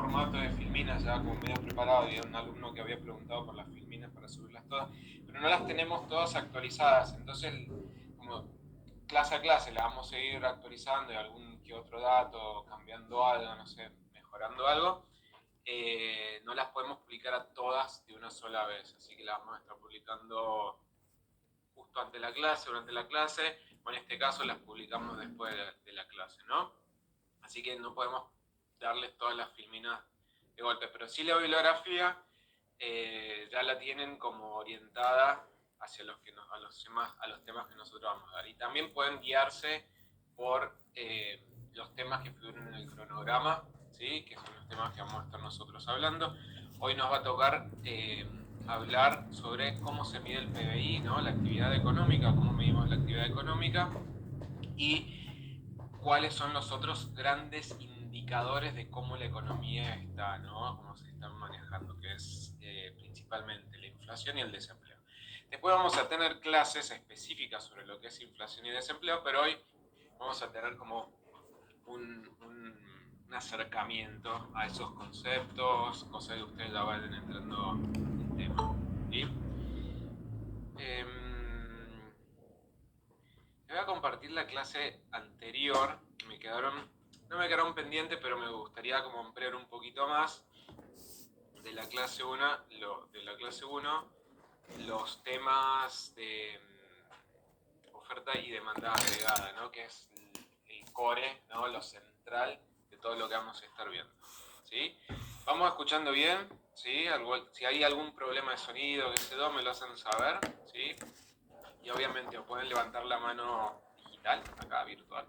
formato de filminas ya como medio preparado, y era un alumno que había preguntado por las filminas para subirlas todas, pero no las tenemos todas actualizadas, entonces como clase a clase la vamos a ir actualizando y algún que otro dato, cambiando algo, no sé, mejorando algo, no las podemos publicar a todas de una sola vez, así que las vamos a estar publicando justo ante la clase, durante la clase, o en este caso las publicamos después de la clase, ¿no? Así que no podemos darles todas las filminas de golpe, pero sí la bibliografía ya la tienen como orientada hacia a los temas que nosotros vamos a dar. Y también pueden guiarse por los temas que figuran en el cronograma, ¿sí? Que son los temas que vamos a estar nosotros hablando. Hoy nos va a tocar hablar sobre cómo se mide el PBI, ¿no? La actividad económica, cómo medimos la actividad económica y cuáles son los otros grandes indicadores de cómo la economía está, ¿no? Cómo se están manejando, que es principalmente la inflación y el desempleo. Después vamos a tener clases específicas sobre lo que es inflación y desempleo, pero hoy vamos a tener como un acercamiento a esos conceptos, cosas que ustedes ya vayan entrando en tema. ¿Sí? Les voy a compartir la clase anterior, que no me quedaron pendientes, pero me gustaría como ampliar un poquito más de la clase 1, los temas de oferta y demanda agregada, ¿no? Que es el core, ¿no? Lo central de todo lo que vamos a estar viendo. ¿Sí? ¿Vamos escuchando bien? ¿Sí? Si hay algún problema de sonido, que se do, me lo hacen saber. ¿Sí? Y obviamente o pueden levantar la mano digital, acá virtual,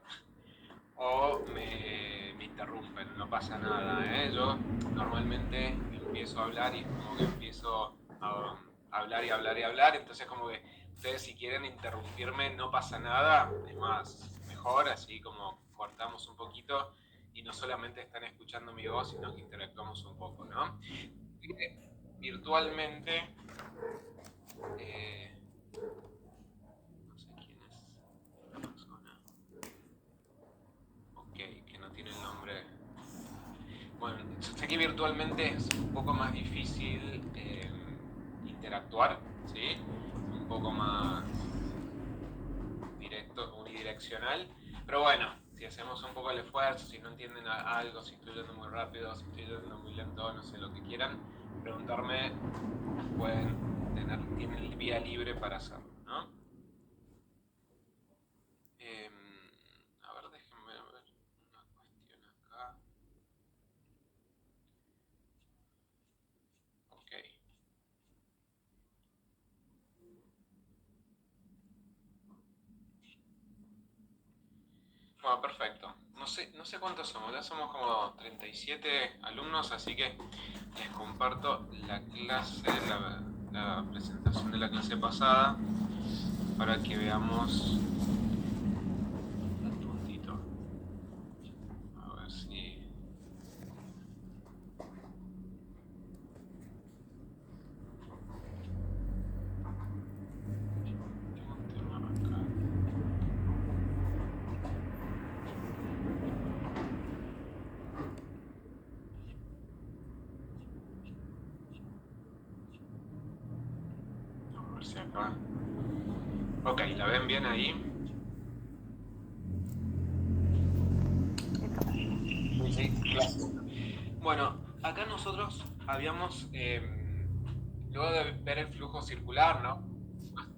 o me interrumpen, no pasa nada, ¿eh? Yo normalmente empiezo a hablar y es como que empiezo a hablar y hablar y hablar, entonces como que ustedes si quieren interrumpirme no pasa nada, es más, mejor, así como cortamos un poquito y no solamente están escuchando mi voz, sino que interactuamos un poco, ¿no? Virtualmente, no sé quién es la persona, ok, que no tiene el nombre. Bueno, sé que virtualmente es un poco más difícil interactuar, ¿sí? Un poco más directo, unidireccional, pero bueno, si hacemos un poco el esfuerzo, si no entienden algo, si estoy yendo muy rápido, si estoy yendo muy lento, no sé, lo que quieran, preguntarme, tienen el vía libre para hacerlo, ¿no? A ver, déjenme ver una cuestión acá. Ok. Bueno, perfecto. No sé cuántos somos, ya somos como 37 alumnos, así que les comparto la clase, la presentación de la clase pasada para que veamos un puntito. A ver si... Tengo un tema acá. A ver si acá... Ok, ¿la ven bien ahí? Sí, clase. Bueno, acá nosotros habíamos, luego de ver el flujo circular, ¿no?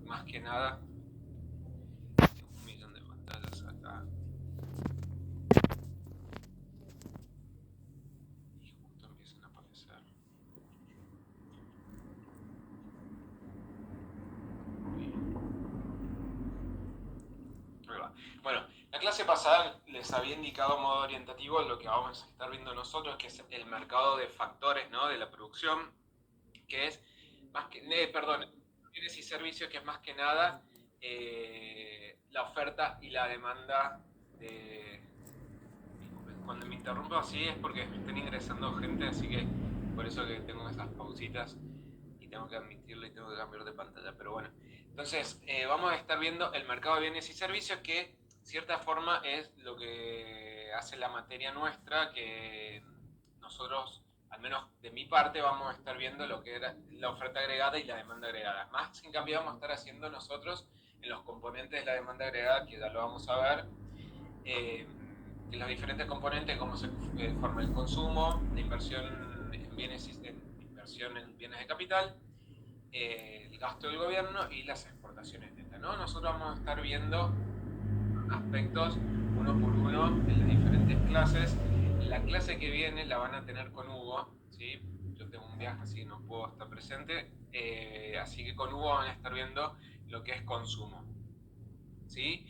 Más que nada, tengo un millón de pantallas acá. Y justo empiezan a aparecer. Ahí va. Bueno, la clase pasada les había indicado a modo orientativo lo que vamos a estar viendo nosotros, que es el mercado de factores, ¿no? De la producción, que es más que, perdón, bienes y servicios, que es más que nada la oferta y la demanda de... Cuando me interrumpo así es porque me están ingresando gente, así que por eso que tengo esas pausitas y tengo que admitirlo y tengo que cambiar de pantalla, pero bueno. Entonces, vamos a estar viendo el mercado de bienes y servicios, que de cierta forma es lo que hace la materia nuestra, que nosotros menos de mi parte, vamos a estar viendo lo que era la oferta agregada y la demanda agregada. Más, en cambio, vamos a estar haciendo nosotros en los componentes de la demanda agregada, que ya lo vamos a ver, en los diferentes componentes, cómo se forma el consumo, la inversión en bienes de capital, el gasto del gobierno y las exportaciones netas, ¿no? Nosotros vamos a estar viendo aspectos uno por uno en las diferentes clases. La clase que viene la van a tener con Hugo, ¿sí? Yo tengo un viaje, así que no puedo estar presente, así que con Hugo van a estar viendo lo que es consumo, ¿sí?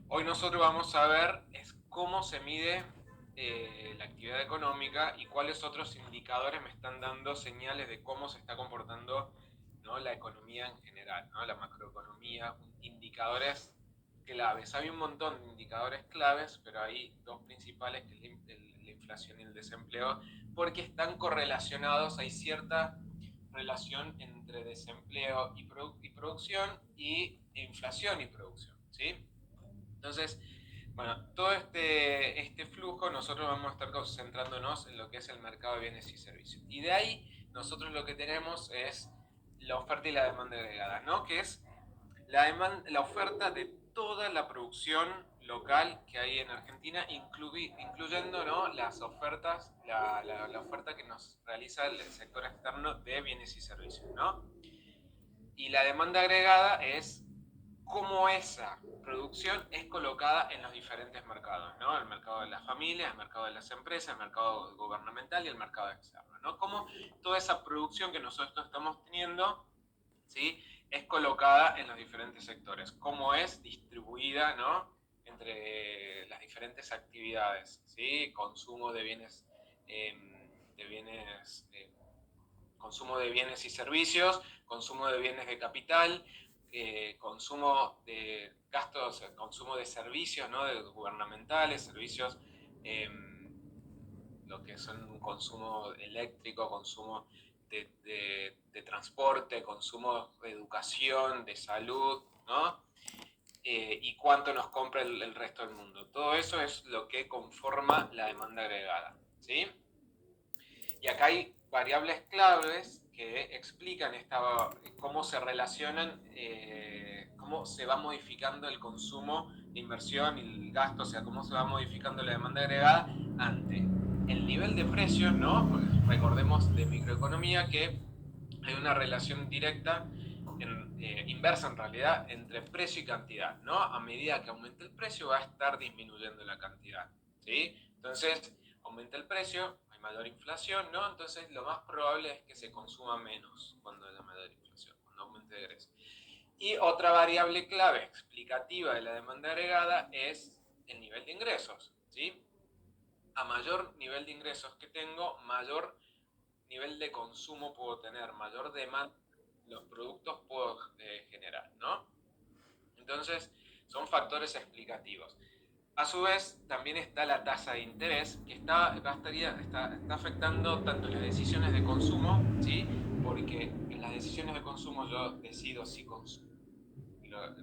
Hoy nosotros vamos a ver es cómo se mide la actividad económica y cuáles otros indicadores me están dando señales de cómo se está comportando, ¿no?, la economía en general, ¿no?, la macroeconomía, indicadores claves. Hay un montón de indicadores claves, pero hay dos principales, que es la inflación y el desempleo, porque están correlacionados, hay cierta relación entre desempleo y producción, y inflación y producción, ¿sí? Entonces, bueno, todo este flujo nosotros vamos a estar concentrándonos en lo que es el mercado de bienes y servicios. Y de ahí nosotros lo que tenemos es la oferta y la demanda agregada, ¿no? Que es la oferta de toda la producción local que hay en Argentina, incluyendo, ¿no?, las ofertas, la oferta que nos realiza el sector externo de bienes y servicios, ¿no? Y la demanda agregada es cómo esa producción es colocada en los diferentes mercados, ¿no? El mercado de las familias, el mercado de las empresas, el mercado gubernamental y el mercado externo, ¿no? Cómo toda esa producción que nosotros estamos teniendo, ¿sí?, es colocada en los diferentes sectores, cómo es distribuida, ¿no?, entre las diferentes actividades, ¿sí? Consumo de bienes, consumo de bienes y servicios, consumo de bienes de capital, consumo de gastos, consumo de servicios, ¿no?, de gubernamentales, servicios, lo que son consumo eléctrico, consumo de transporte, consumo de educación, de salud, ¿no? Y cuánto nos compra el resto del mundo. Todo eso es lo que conforma la demanda agregada, ¿sí? Y acá hay variables claves que explican cómo se relacionan, cómo se va modificando el consumo, la inversión y el gasto, o sea, cómo se va modificando la demanda agregada ante el nivel de precios, ¿no? Porque recordemos de microeconomía que hay una relación directa, inversa en realidad, entre precio y cantidad, ¿no? A medida que aumenta el precio va a estar disminuyendo la cantidad, ¿sí? Entonces, aumenta el precio, hay mayor inflación, ¿no? Entonces lo más probable es que se consuma menos cuando haya mayor inflación, cuando aumente el ingreso. Y otra variable clave explicativa de la demanda agregada es el nivel de ingresos, ¿sí? A mayor nivel de ingresos que tengo, mayor nivel de consumo puedo tener, mayor demanda los productos puedo generar, ¿no? Entonces, son factores explicativos. A su vez, también está la tasa de interés, que está afectando tanto las decisiones de consumo, ¿sí? Porque en las decisiones de consumo yo decido si consumo,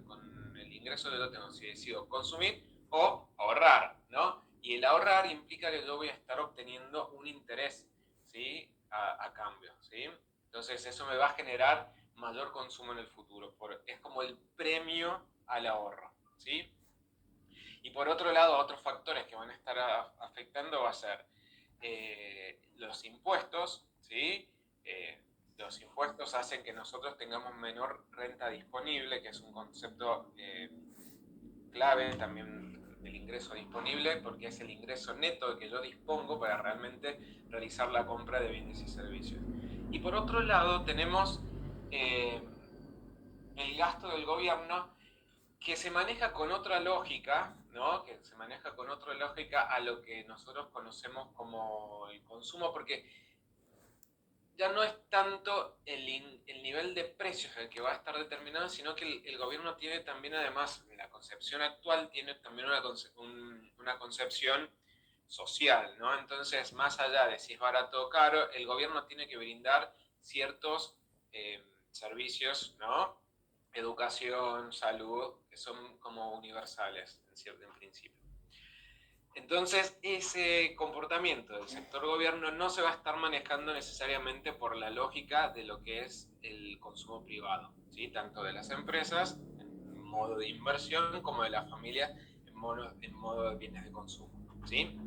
con el ingreso que yo tengo, si decido consumir o ahorrar, ¿no? Y el ahorrar implica que yo voy a estar obteniendo un interés, ¿sí?, a cambio, ¿sí? Entonces eso me va a generar mayor consumo en el futuro, es como el premio al ahorro, ¿sí? Y por otro lado, otros factores que van a estar afectando va a ser los impuestos, ¿sí? Los impuestos hacen que nosotros tengamos menor renta disponible, que es un concepto clave también del ingreso disponible, porque es el ingreso neto que yo dispongo para realmente realizar la compra de bienes y servicios. Y por otro lado tenemos el gasto del gobierno, que se maneja con otra lógica, ¿no? Que se maneja con otra lógica a lo que nosotros conocemos como el consumo, porque ya no es tanto el nivel de precios el que va a estar determinado, sino que el gobierno tiene también, además, la concepción actual tiene también una concepción social, ¿no? Entonces, más allá de si es barato o caro, el gobierno tiene que brindar ciertos servicios, ¿no? Educación, salud, que son como universales en principio. Entonces, ese comportamiento del sector gobierno no se va a estar manejando necesariamente por la lógica de lo que es el consumo privado, ¿sí? Tanto de las empresas en modo de inversión como de las familias en modo de bienes de consumo, ¿sí?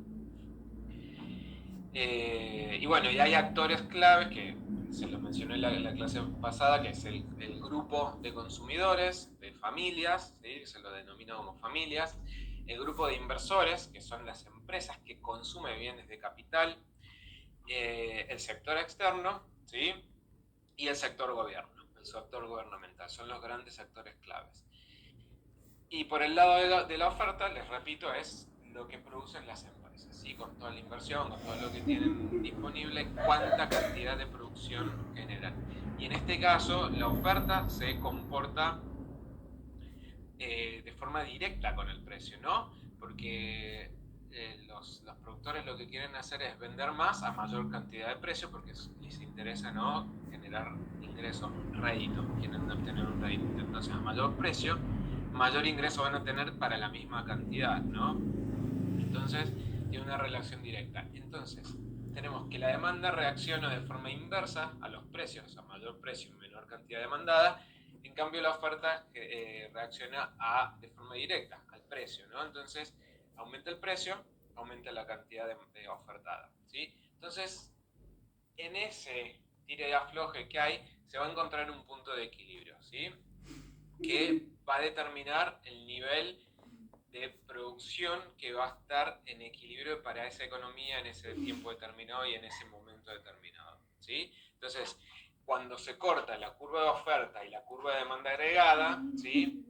Y bueno, y hay actores claves que se los mencioné en la clase pasada, que es el grupo de consumidores, de familias, ¿sí? Que se lo denomina como familias, el grupo de inversores, que son las empresas que consumen bienes de capital, el sector externo, ¿sí? Y el sector gobierno, el sector gubernamental, son los grandes actores claves. Y por el lado de la oferta, les repito, es lo que producen las empresas, ¿sí? Con toda la inversión, con todo lo que tienen disponible, cuánta cantidad de producción generan. Y en este caso, la oferta se comporta de forma directa con el precio, ¿no? Porque los productores lo que quieren hacer es vender más a mayor cantidad de precio porque les interesa, ¿no? Generar ingresos, rédito, quieren obtener un rédito. Entonces, a mayor precio, mayor ingreso van a tener para la misma cantidad, ¿no? Entonces, tiene una relación directa. Entonces, tenemos que la demanda reacciona de forma inversa a los precios, a mayor precio, menor cantidad demandada. En cambio, la oferta reacciona de forma directa al precio, ¿no? Entonces, aumenta el precio, aumenta la cantidad de ofertada, ¿sí? Entonces, en ese tire y afloje que hay, se va a encontrar un punto de equilibrio, ¿sí? Que va a determinar el nivel de producción que va a estar en equilibrio para esa economía en ese tiempo determinado y en ese momento determinado, ¿sí? Entonces, cuando se corta la curva de oferta y la curva de demanda agregada, ¿sí?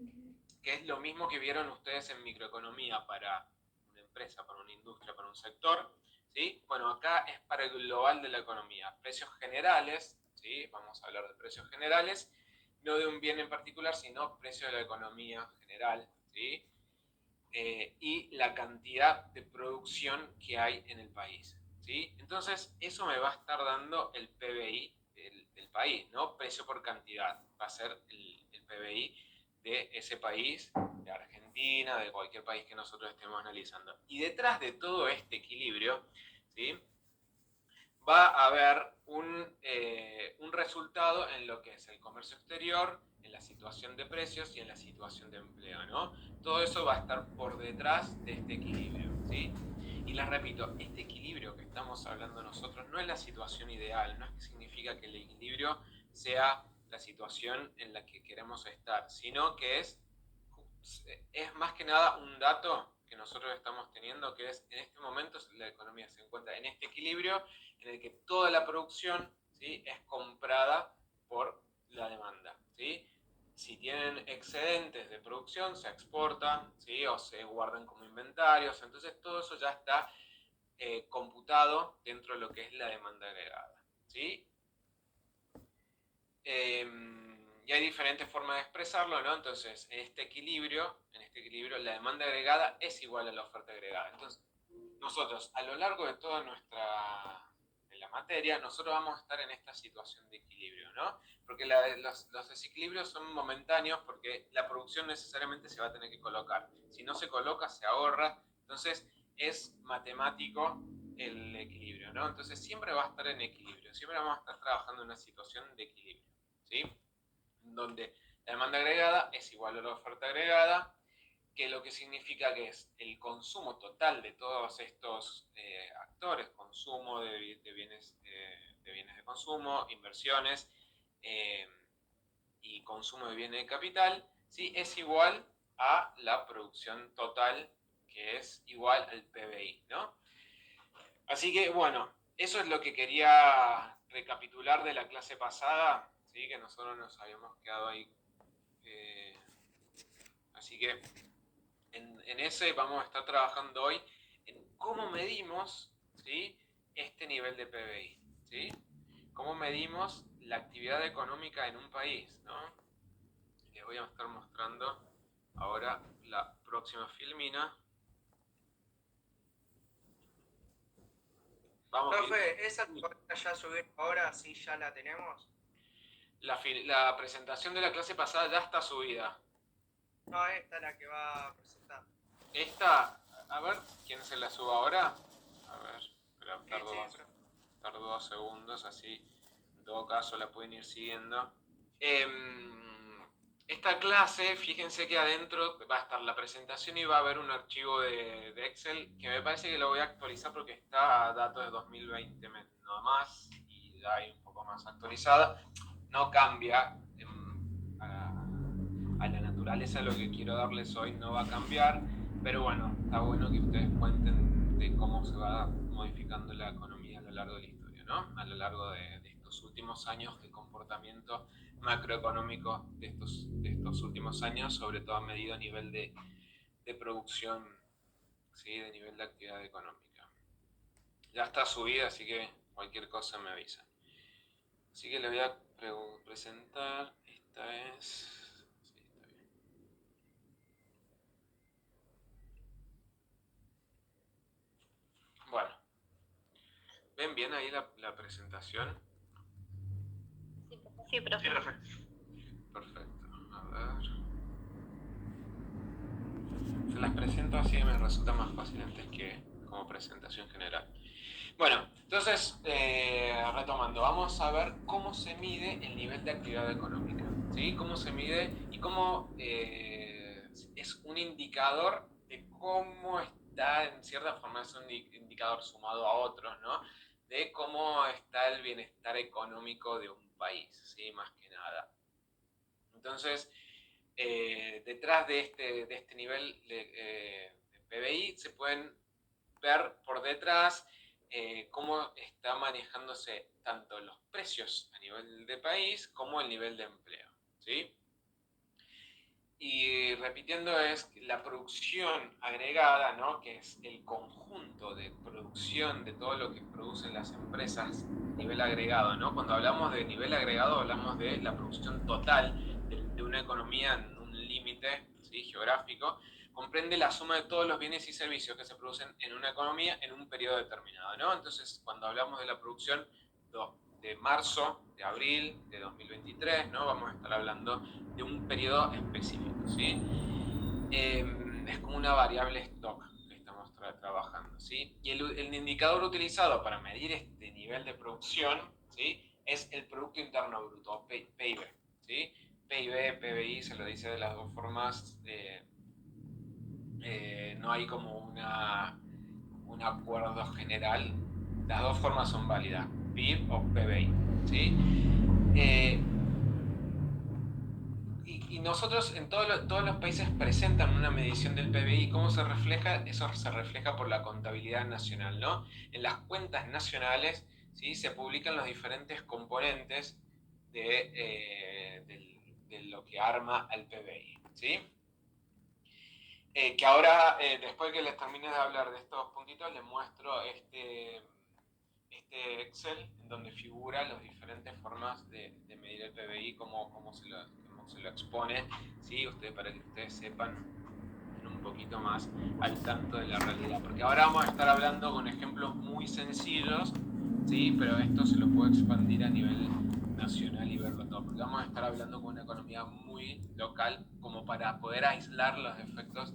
Que es lo mismo que vieron ustedes en microeconomía para una empresa, para una industria, para un sector, ¿sí? Bueno, acá es para el global de la economía. Precios generales, ¿sí? Vamos a hablar de precios generales, no de un bien en particular, sino precio de la economía general, ¿sí? Y la cantidad de producción que hay en el país, ¿sí? Entonces, eso me va a estar dando el PBI del país, ¿no? Precio por cantidad. Va a ser el PBI de ese país, de Argentina, de cualquier país que nosotros estemos analizando. Y detrás de todo este equilibrio, ¿sí? Va a haber un resultado en lo que es el comercio exterior, en la situación de precios y en la situación de empleo, ¿no? Todo eso va a estar por detrás de este equilibrio, ¿sí? Y les repito, este equilibrio que estamos hablando nosotros no es la situación ideal, no es que significa que el equilibrio sea la situación en la que queremos estar, sino que es más que nada un dato que nosotros estamos teniendo, que es en este momento la economía se encuentra en este equilibrio en el que toda la producción, ¿sí? Es comprada por la demanda, ¿sí? Si tienen excedentes de producción, se exportan, ¿sí? O se guardan como inventarios, entonces todo eso ya está computado dentro de lo que es la demanda agregada, ¿sí? Y hay diferentes formas de expresarlo, ¿no? Entonces, en este equilibrio, la demanda agregada es igual a la oferta agregada. Entonces, nosotros, a lo largo de toda de la materia, nosotros vamos a estar en esta situación de equilibrio, ¿no? Porque los desequilibrios son momentáneos porque la producción necesariamente se va a tener que colocar. Si no se coloca, se ahorra. Entonces, es matemático el equilibrio, ¿no? Entonces, siempre va a estar en equilibrio. Siempre vamos a estar trabajando en una situación de equilibrio, ¿sí? Donde la demanda agregada es igual a la oferta agregada, que lo que significa que es el consumo total de todos estos actores, consumo de bienes de consumo, inversiones eh, y consumo de bienes de capital, ¿sí? Es igual a la producción total, que es igual al PBI, ¿no? Así que, bueno, eso es lo que quería recapitular de la clase pasada, ¿sí? Que nosotros nos habíamos quedado ahí. Eh, Así que en ese vamos a estar trabajando hoy en cómo medimos, ¿sí? Este nivel de PBI, ¿sí? Cómo medimos la actividad económica en un país, ¿no? Les voy a estar mostrando ahora la próxima filmina. Vamos Profe, ¿esa podría ya subir ahora? Sí, ya la tenemos. la presentación de la clase pasada ya está subida. No, esta es la que va a presentar. Esta, a ver, ¿quién se la sube ahora? A ver, espera, Sí, tardo 2 segundos, así en todo caso la pueden ir siguiendo. Esta clase, fíjense que adentro va a estar la presentación y va a haber un archivo de Excel que me parece que lo voy a actualizar porque está a datos de 2020 no más y ya hay un poco más actualizada. No cambia a la naturaleza, lo que quiero darles hoy no va a cambiar, pero bueno, está bueno que ustedes cuenten de cómo se va modificando la economía a lo largo de la historia, ¿no? A lo largo de estos últimos años, de comportamiento macroeconómico de estos últimos años, sobre todo a medido a nivel de producción, ¿sí? De nivel de actividad económica. Ya está subida, así que cualquier cosa me avisa. Así que les voy a presentar, esta es... Sí, está bien. Bueno, ¿ven bien ahí la presentación? Sí, profe. Perfecto. A ver. Se las presento así, me resulta más fácil antes que como presentación general. Bueno, entonces, retomando, vamos a ver cómo se mide el nivel de actividad económica, ¿sí? Cómo se mide y cómo es un indicador de cómo está, en cierta forma, es un indicador sumado a otros, ¿no? De cómo está el bienestar económico de un país, ¿sí? Más que nada. Entonces, detrás de este nivel de PBI se pueden ver por detrás cómo está manejándose tanto los precios a nivel de país como el nivel de empleo, ¿sí? Y repitiendo es la producción agregada, ¿no? Que es el conjunto de producción de todo lo que producen las empresas a nivel agregado, ¿no? Cuando hablamos de nivel agregado hablamos de la producción total de una economía en un límite, ¿sí? Geográfico, comprende la suma de todos los bienes y servicios que se producen en una economía en un periodo determinado, ¿no? Entonces, cuando hablamos de la producción de marzo, de abril de 2023, ¿no? Vamos a estar hablando de un periodo específico, ¿sí? Es como una variable stock que estamos trabajando, ¿sí? Y el indicador utilizado para medir este nivel de producción, ¿sí? Es el Producto Interno Bruto, PIB, ¿sí? PIB, PBI, se lo dice de las dos formas, no hay como un acuerdo general, las dos formas son válidas, PIB o PBI, ¿sí? Y nosotros en todos los países presentan una medición del PBI. ¿Cómo se refleja? Eso se refleja por la contabilidad nacional, ¿no? En las cuentas nacionales, ¿sí? Se publican los diferentes componentes de lo que arma al PBI, ¿sí? Que ahora, después que les termine de hablar de estos puntitos, les muestro este Excel en donde figuran las diferentes formas de medir el PBI, cómo se lo expone, ¿sí? Para que ustedes sepan un poquito más al tanto de la realidad. Porque ahora vamos a estar hablando con ejemplos muy sencillos, ¿sí? Pero esto se lo puedo expandir a nivel nacional y verlo todo. Porque vamos a estar hablando con una economía muy local como para poder aislar los efectos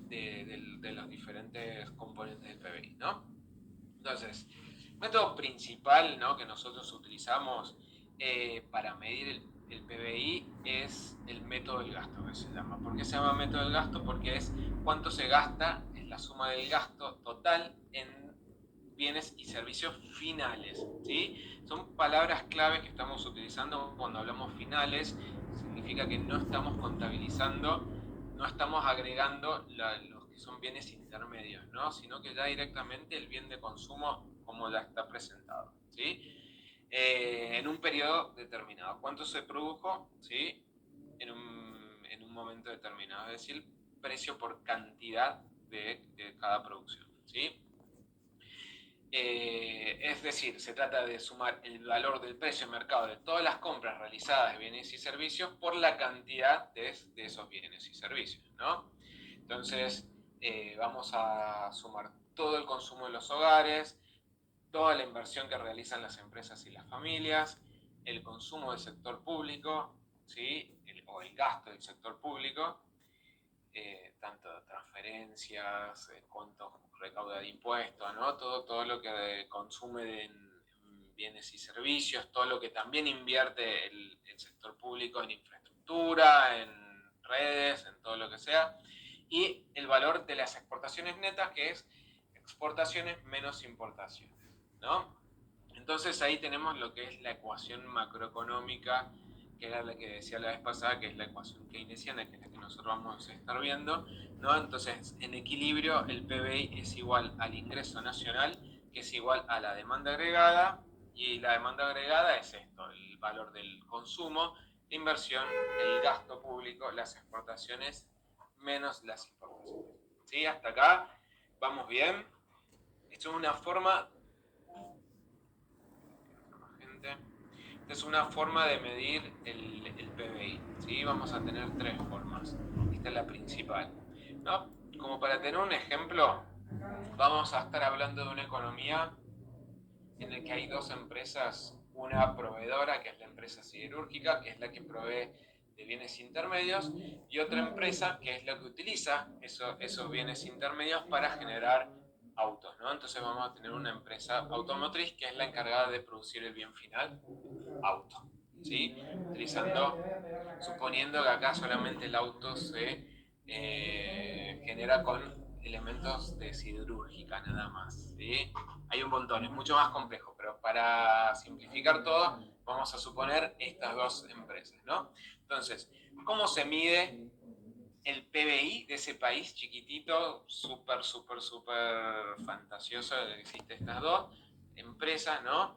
de los diferentes componentes del PBI, ¿no? Entonces, el método principal, ¿no? Que nosotros utilizamos para medir el PBI es el método del gasto, que se llama. ¿Por qué se llama método del gasto? Porque es cuánto se gasta, es la suma del gasto total en bienes y servicios finales, ¿sí? Son palabras clave que estamos utilizando cuando hablamos finales. Significa que no estamos contabilizando, no estamos agregando los que son bienes intermedios, ¿no? Sino que ya directamente el bien de consumo como ya está presentado, ¿sí? En un periodo determinado. ¿Cuánto se produjo? ¿Sí? En un momento determinado. Es decir, precio por cantidad de cada producción, ¿sí? Es decir, se trata de sumar el valor del precio de mercado de todas las compras realizadas de bienes y servicios por la cantidad de esos bienes y servicios, ¿no? Entonces, vamos a sumar todo el consumo de los hogares, toda la inversión que realizan las empresas y las familias, el consumo del sector público, ¿sí? O el gasto del sector público, tanto transferencias, cuánto recauda de impuestos, ¿no? Todo lo que consume en bienes y servicios, todo lo que también invierte el sector público en infraestructura, en redes, en todo lo que sea, y el valor de las exportaciones netas, que es exportaciones menos importaciones, ¿no? Entonces ahí tenemos lo que es la ecuación macroeconómica, que era la que decía la vez pasada, que es la ecuación keynesiana, que es la que nosotros vamos a estar viendo, ¿no? Entonces, en equilibrio, el PBI es igual al ingreso nacional, que es igual a la demanda agregada, y la demanda agregada es esto, el valor del consumo, la inversión, el gasto público, las exportaciones menos las importaciones. ¿Sí? Hasta acá vamos bien. Esto es una forma... Esta es una forma de medir el PBI. ¿Sí? Vamos a tener tres formas. Esta es la principal, ¿no? Como para tener un ejemplo, vamos a estar hablando de una economía en la que hay dos empresas, una proveedora, que es la empresa siderúrgica, que es la que provee de bienes intermedios, y otra empresa que es la que utiliza esos bienes intermedios para generar autos, ¿no? Entonces vamos a tener una empresa automotriz que es la encargada de producir el bien final, auto, ¿sí? Suponiendo que acá solamente el auto se genera con elementos de siderúrgica nada más, ¿sí? Hay un montón, es mucho más complejo, pero para simplificar todo, vamos a suponer estas dos empresas, ¿no? Entonces, ¿cómo se mide el PBI de ese país chiquitito, súper fantasioso? Existen estas dos empresas, ¿no?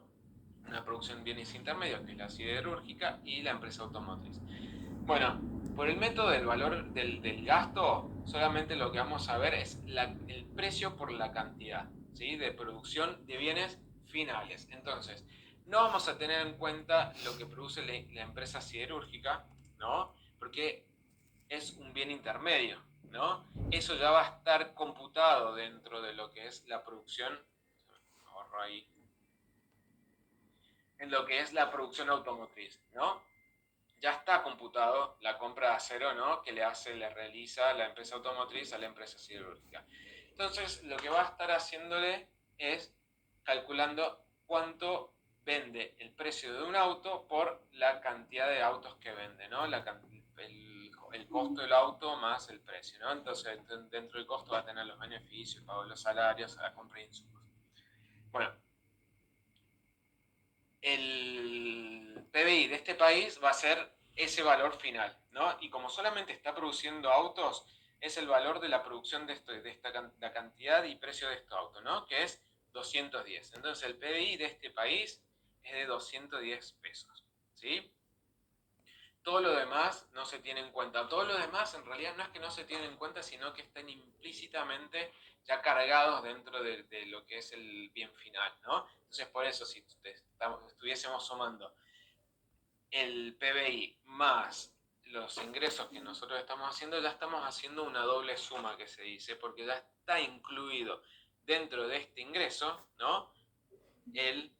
Una producción de bienes intermedios, que es la siderúrgica, y la empresa automotriz. Bueno, por el método del valor del gasto, solamente lo que vamos a ver es el precio por la cantidad, ¿sí? De producción de bienes finales. Entonces, no vamos a tener en cuenta lo que produce la empresa siderúrgica, ¿no? Porque es un bien intermedio, ¿no? Eso ya va a estar computado dentro de lo que es la producción, ahorro ahí, en lo que es la producción automotriz, ¿no? Ya está computado la compra de acero, ¿no? Que le realiza la empresa automotriz a la empresa siderúrgica. Entonces, lo que va a estar haciéndole es calculando cuánto vende el precio de un auto por la cantidad de autos que vende, ¿no? El costo del auto más el precio, ¿no? Entonces, dentro del costo va a tener los beneficios, pago de los salarios, la compra de insumos. Bueno, el PBI de este país va a ser ese valor final, ¿no? Y como solamente está produciendo autos, es el valor de la producción de la cantidad y precio de estos autos, ¿no? Que es 210. Entonces el PBI de este país es de 210 pesos, ¿sí? Todo lo demás no se tiene en cuenta. Todo lo demás en realidad no es que no se tienen en cuenta, sino que están implícitamente ya cargados dentro de lo que es el bien final, ¿no? Entonces por eso si estuviésemos sumando el PBI más los ingresos que nosotros estamos haciendo, ya estamos haciendo una doble suma que se dice, porque ya está incluido dentro de este ingreso, ¿no? El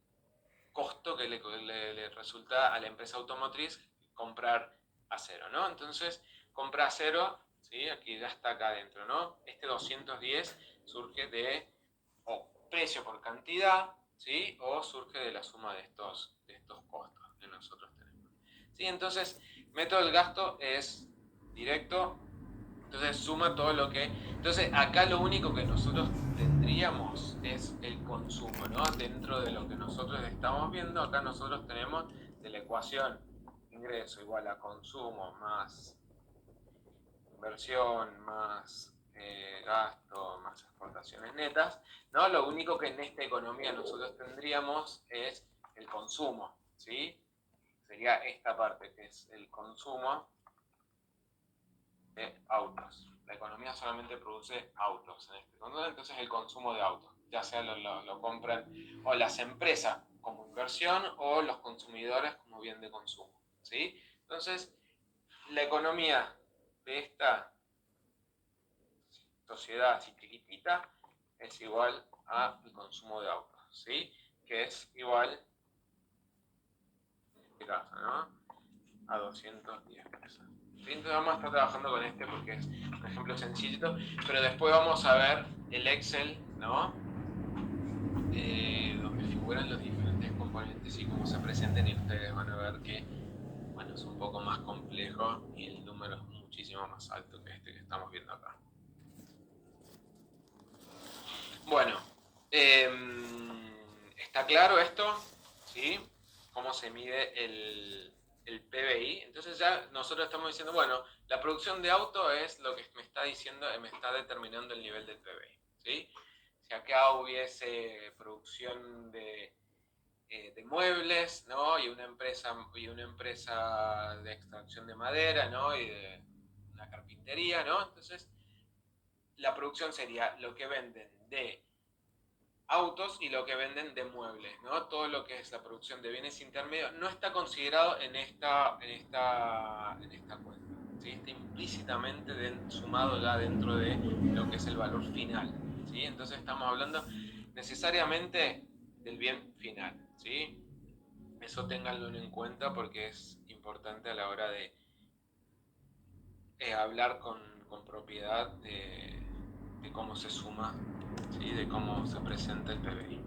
costo que le resulta a la empresa automotriz comprar acero, ¿no? Entonces, compra acero, ¿sí? Aquí ya está acá adentro, ¿no? Este 210 surge de precio por cantidad, ¿sí? O surge de la suma de estos costos que nosotros tenemos. ¿Sí? Entonces, método del gasto es directo, entonces suma todo lo que... Entonces acá lo único que nosotros tendríamos es el consumo, ¿no? Dentro de lo que nosotros estamos viendo, acá nosotros tenemos de la ecuación ingreso igual a consumo más inversión más gasto más exportaciones netas, ¿no? Lo único que en esta economía nosotros tendríamos es el consumo, ¿sí? Sería esta parte que es el consumo de autos. La economía solamente produce autos en este contexto, entonces el consumo de autos, ya sea lo compran o las empresas como inversión o los consumidores como bien de consumo, ¿sí? Entonces, la economía de esta sociedad así chiquitita es igual al consumo de autos, ¿sí? Que es igual, en este caso, ¿no? A 210 pesos. ¿sí? Entonces vamos a estar trabajando con este porque es un ejemplo sencillito, pero después vamos a ver el Excel, ¿no? Donde figuran los diferentes componentes y cómo se presenten, y ustedes van a ver que, bueno, es un poco más complejo y el número es muchísimo más alto que este que estamos viendo acá. Bueno, ¿está claro esto? ¿Sí? ¿Cómo se mide el PBI? Entonces ya nosotros estamos diciendo, bueno, la producción de auto es lo que me está diciendo, me está determinando el nivel del PBI. ¿Sí? Si acá hubiese producción de muebles, ¿no? Y una empresa de extracción de madera, ¿no? Y de una carpintería, ¿no? Entonces la producción sería lo que venden de autos y lo que venden de muebles, ¿no? Todo lo que es la producción de bienes intermedios no está considerado en esta cuenta, ¿sí? Está implícitamente sumado ya dentro de lo que es el valor final, ¿sí? Entonces estamos hablando necesariamente del bien final, ¿sí? Eso ténganlo en cuenta porque es importante a la hora de hablar con propiedad de cómo se suma, ¿sí? De cómo se presenta el PBI.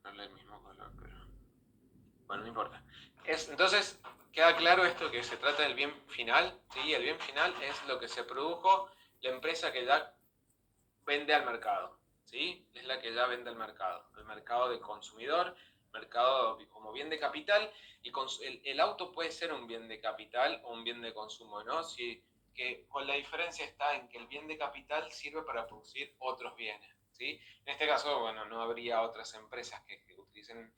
No es el mismo color, pero bueno, no importa. Entonces, queda claro esto que se trata del bien final, ¿sí? El bien final es lo que se produjo la empresa que ya vende al mercado, ¿sí? Es la que ya vende al mercado, el mercado de consumidor, mercado como bien de capital, y el auto puede ser un bien de capital o un bien de consumo, ¿no? Si, que con la diferencia está en que el bien de capital sirve para producir otros bienes, ¿sí? En este caso, bueno, no habría otras empresas que utilicen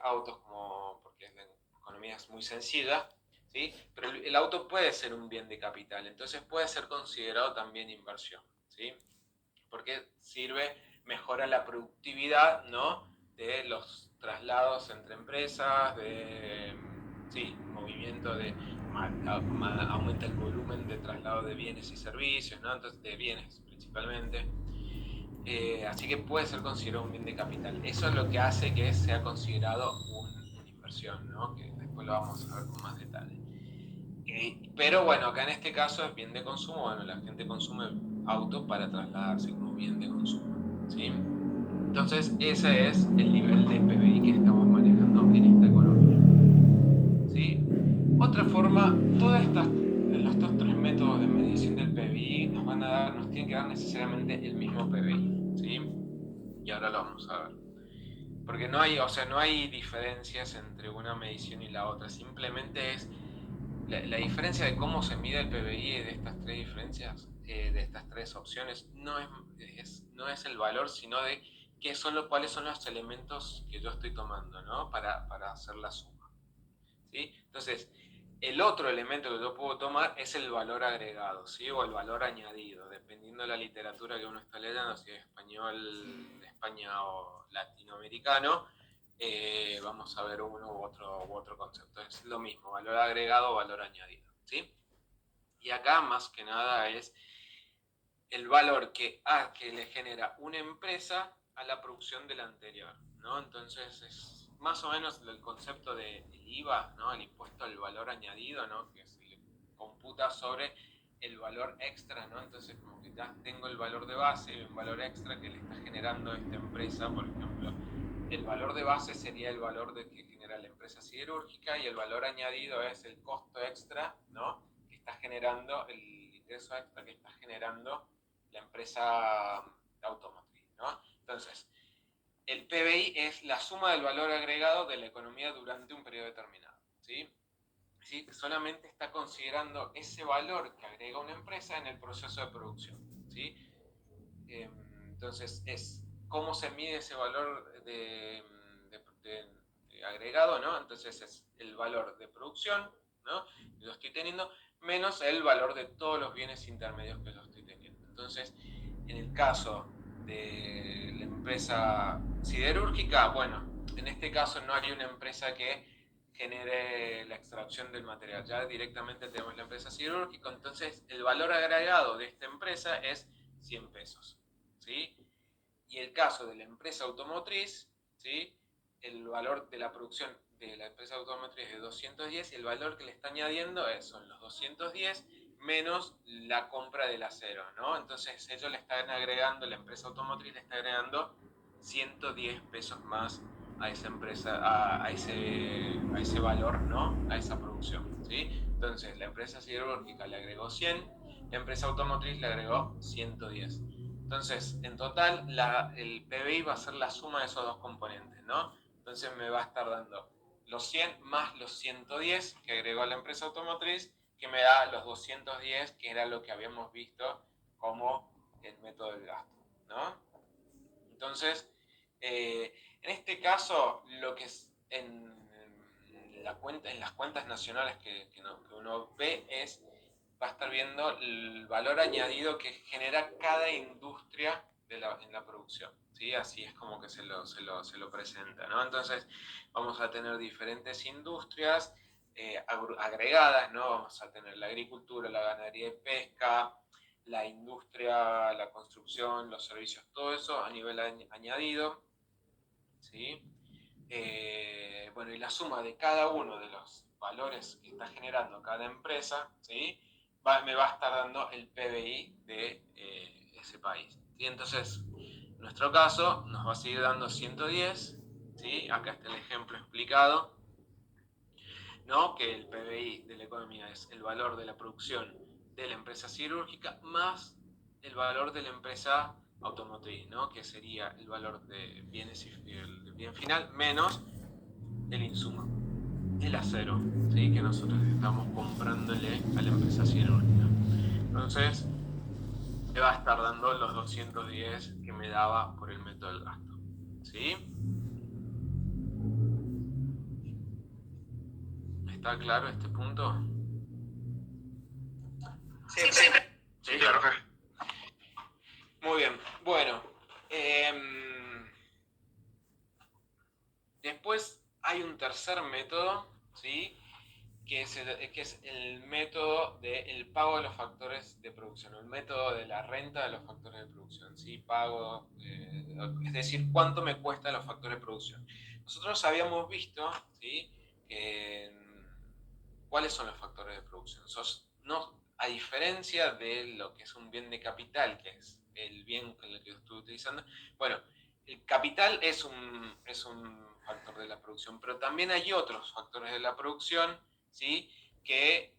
autos como, porque la economía es muy sencilla, ¿sí? Pero el auto puede ser un bien de capital, entonces puede ser considerado también inversión, ¿sí? Porque sirve, mejora la productividad, ¿no? De los traslados entre empresas, de, sí, movimiento de, aumenta el volumen de traslado de bienes y servicios, ¿no? Entonces, de bienes principalmente. Así que puede ser considerado un bien de capital. Eso es lo que hace que sea considerado una inversión, ¿no? Que después lo vamos a ver con más detalle. Pero bueno, acá en este caso es bien de consumo. Bueno, la gente consume auto para trasladarse como bien de consumo, ¿sí? Entonces ese es el nivel de PBI que estamos manejando en esta economía, ¿sí? Otra forma, estos tres métodos de medición del PBI nos tienen que dar necesariamente el mismo PBI, ¿sí? Y ahora lo vamos a ver. Porque no hay, o sea, no hay diferencias entre una medición y la otra, simplemente es la diferencia de cómo se mide el PBI de estas tres diferencias, de estas tres opciones, no es el valor, sino de cuáles son los elementos que yo estoy tomando, ¿no? Para hacer la suma, ¿sí? Entonces, el otro elemento que yo puedo tomar es el valor agregado, ¿sí? O el valor añadido, dependiendo de la literatura que uno está leyendo, si es español de España o latinoamericano. Vamos a ver uno u otro concepto. Es lo mismo, valor agregado o valor añadido, ¿sí? Y acá más que nada es el valor que le genera una empresa a la producción de la anterior, ¿no? Entonces es más o menos el concepto del IVA, ¿no? El impuesto al valor añadido, ¿no? Que se computa sobre el valor extra, ¿no? Entonces como que ya tengo el valor de base y un valor extra que le está generando esta empresa, por ejemplo. El valor de base sería el valor que genera la empresa siderúrgica y el valor añadido es el costo extra, ¿no? Que está generando, el ingreso extra que está generando la empresa automotriz, ¿no? Entonces, el PBI es la suma del valor agregado de la economía durante un periodo determinado, ¿sí? ¿Sí? Solamente está considerando ese valor que agrega una empresa en el proceso de producción, ¿sí? Entonces, es cómo se mide ese valor de agregado, ¿no? Entonces, es el valor de producción, ¿no? Que yo estoy teniendo, menos el valor de todos los bienes intermedios que yo estoy teniendo. Entonces, en el caso de la empresa siderúrgica, bueno, en este caso no hay una empresa que genere la extracción del material, ya directamente tenemos la empresa siderúrgica, entonces el valor agregado de esta empresa es 100 pesos, ¿sí? Y el caso de la empresa automotriz, ¿sí? El valor de la producción de la empresa automotriz es 210 y el valor que le está añadiendo son los 210 menos la compra del acero, ¿no? Entonces ellos le están agregando, la empresa automotriz le está agregando 110 pesos más a esa empresa, a ese valor, ¿no? A esa producción, ¿sí? Entonces la empresa siderúrgica le agregó 100, la empresa automotriz le agregó 110. Entonces, en total, el PBI va a ser la suma de esos dos componentes, ¿no? Entonces me va a estar dando los 100 más los 110 que agregó la empresa automotriz, que me da los 210, que era lo que habíamos visto como el método del gasto, ¿no? Entonces, en este caso, lo que es en las cuentas nacionales que uno ve va a estar viendo el valor añadido que genera cada industria en la producción, ¿sí? Así es como que se lo presenta, ¿no? Entonces, vamos a tener diferentes industrias agregadas, ¿no? Vamos a tener la agricultura, la ganadería y pesca, la industria, la construcción, los servicios, todo eso a nivel añadido, ¿sí? Bueno, y la suma de cada uno de los valores que está generando cada empresa, ¿sí? Me va a estar dando el PBI de ese país, ¿sí? Entonces, en nuestro caso, nos va a seguir dando 110, ¿sí? Acá está el ejemplo explicado, ¿no? Que el PBI de la economía es el valor de la producción de la empresa siderúrgica más el valor de la empresa automotriz, ¿no? Que sería el valor de bienes el bien final menos el insumo, el acero, ¿sí? Que nosotros estamos comprándole a la empresa siderúrgica. Entonces, me va a estar dando los 210 que me daba por el método del gasto, ¿sí? ¿Está claro este punto? Sí, sí. Sí, claro. Muy bien, bueno. Después hay un tercer método, ¿sí? Que es el método del pago de los factores de producción, el método de la renta de los factores de producción, ¿sí? Pago, es decir, cuánto me cuestan los factores de producción. Nosotros habíamos visto, ¿sí? ¿Cuáles son los factores de producción? No, a diferencia de lo que es un bien de capital, que es el bien con el que estoy utilizando, bueno, el capital es un factor de la producción, pero también hay otros factores de la producción, ¿sí? Que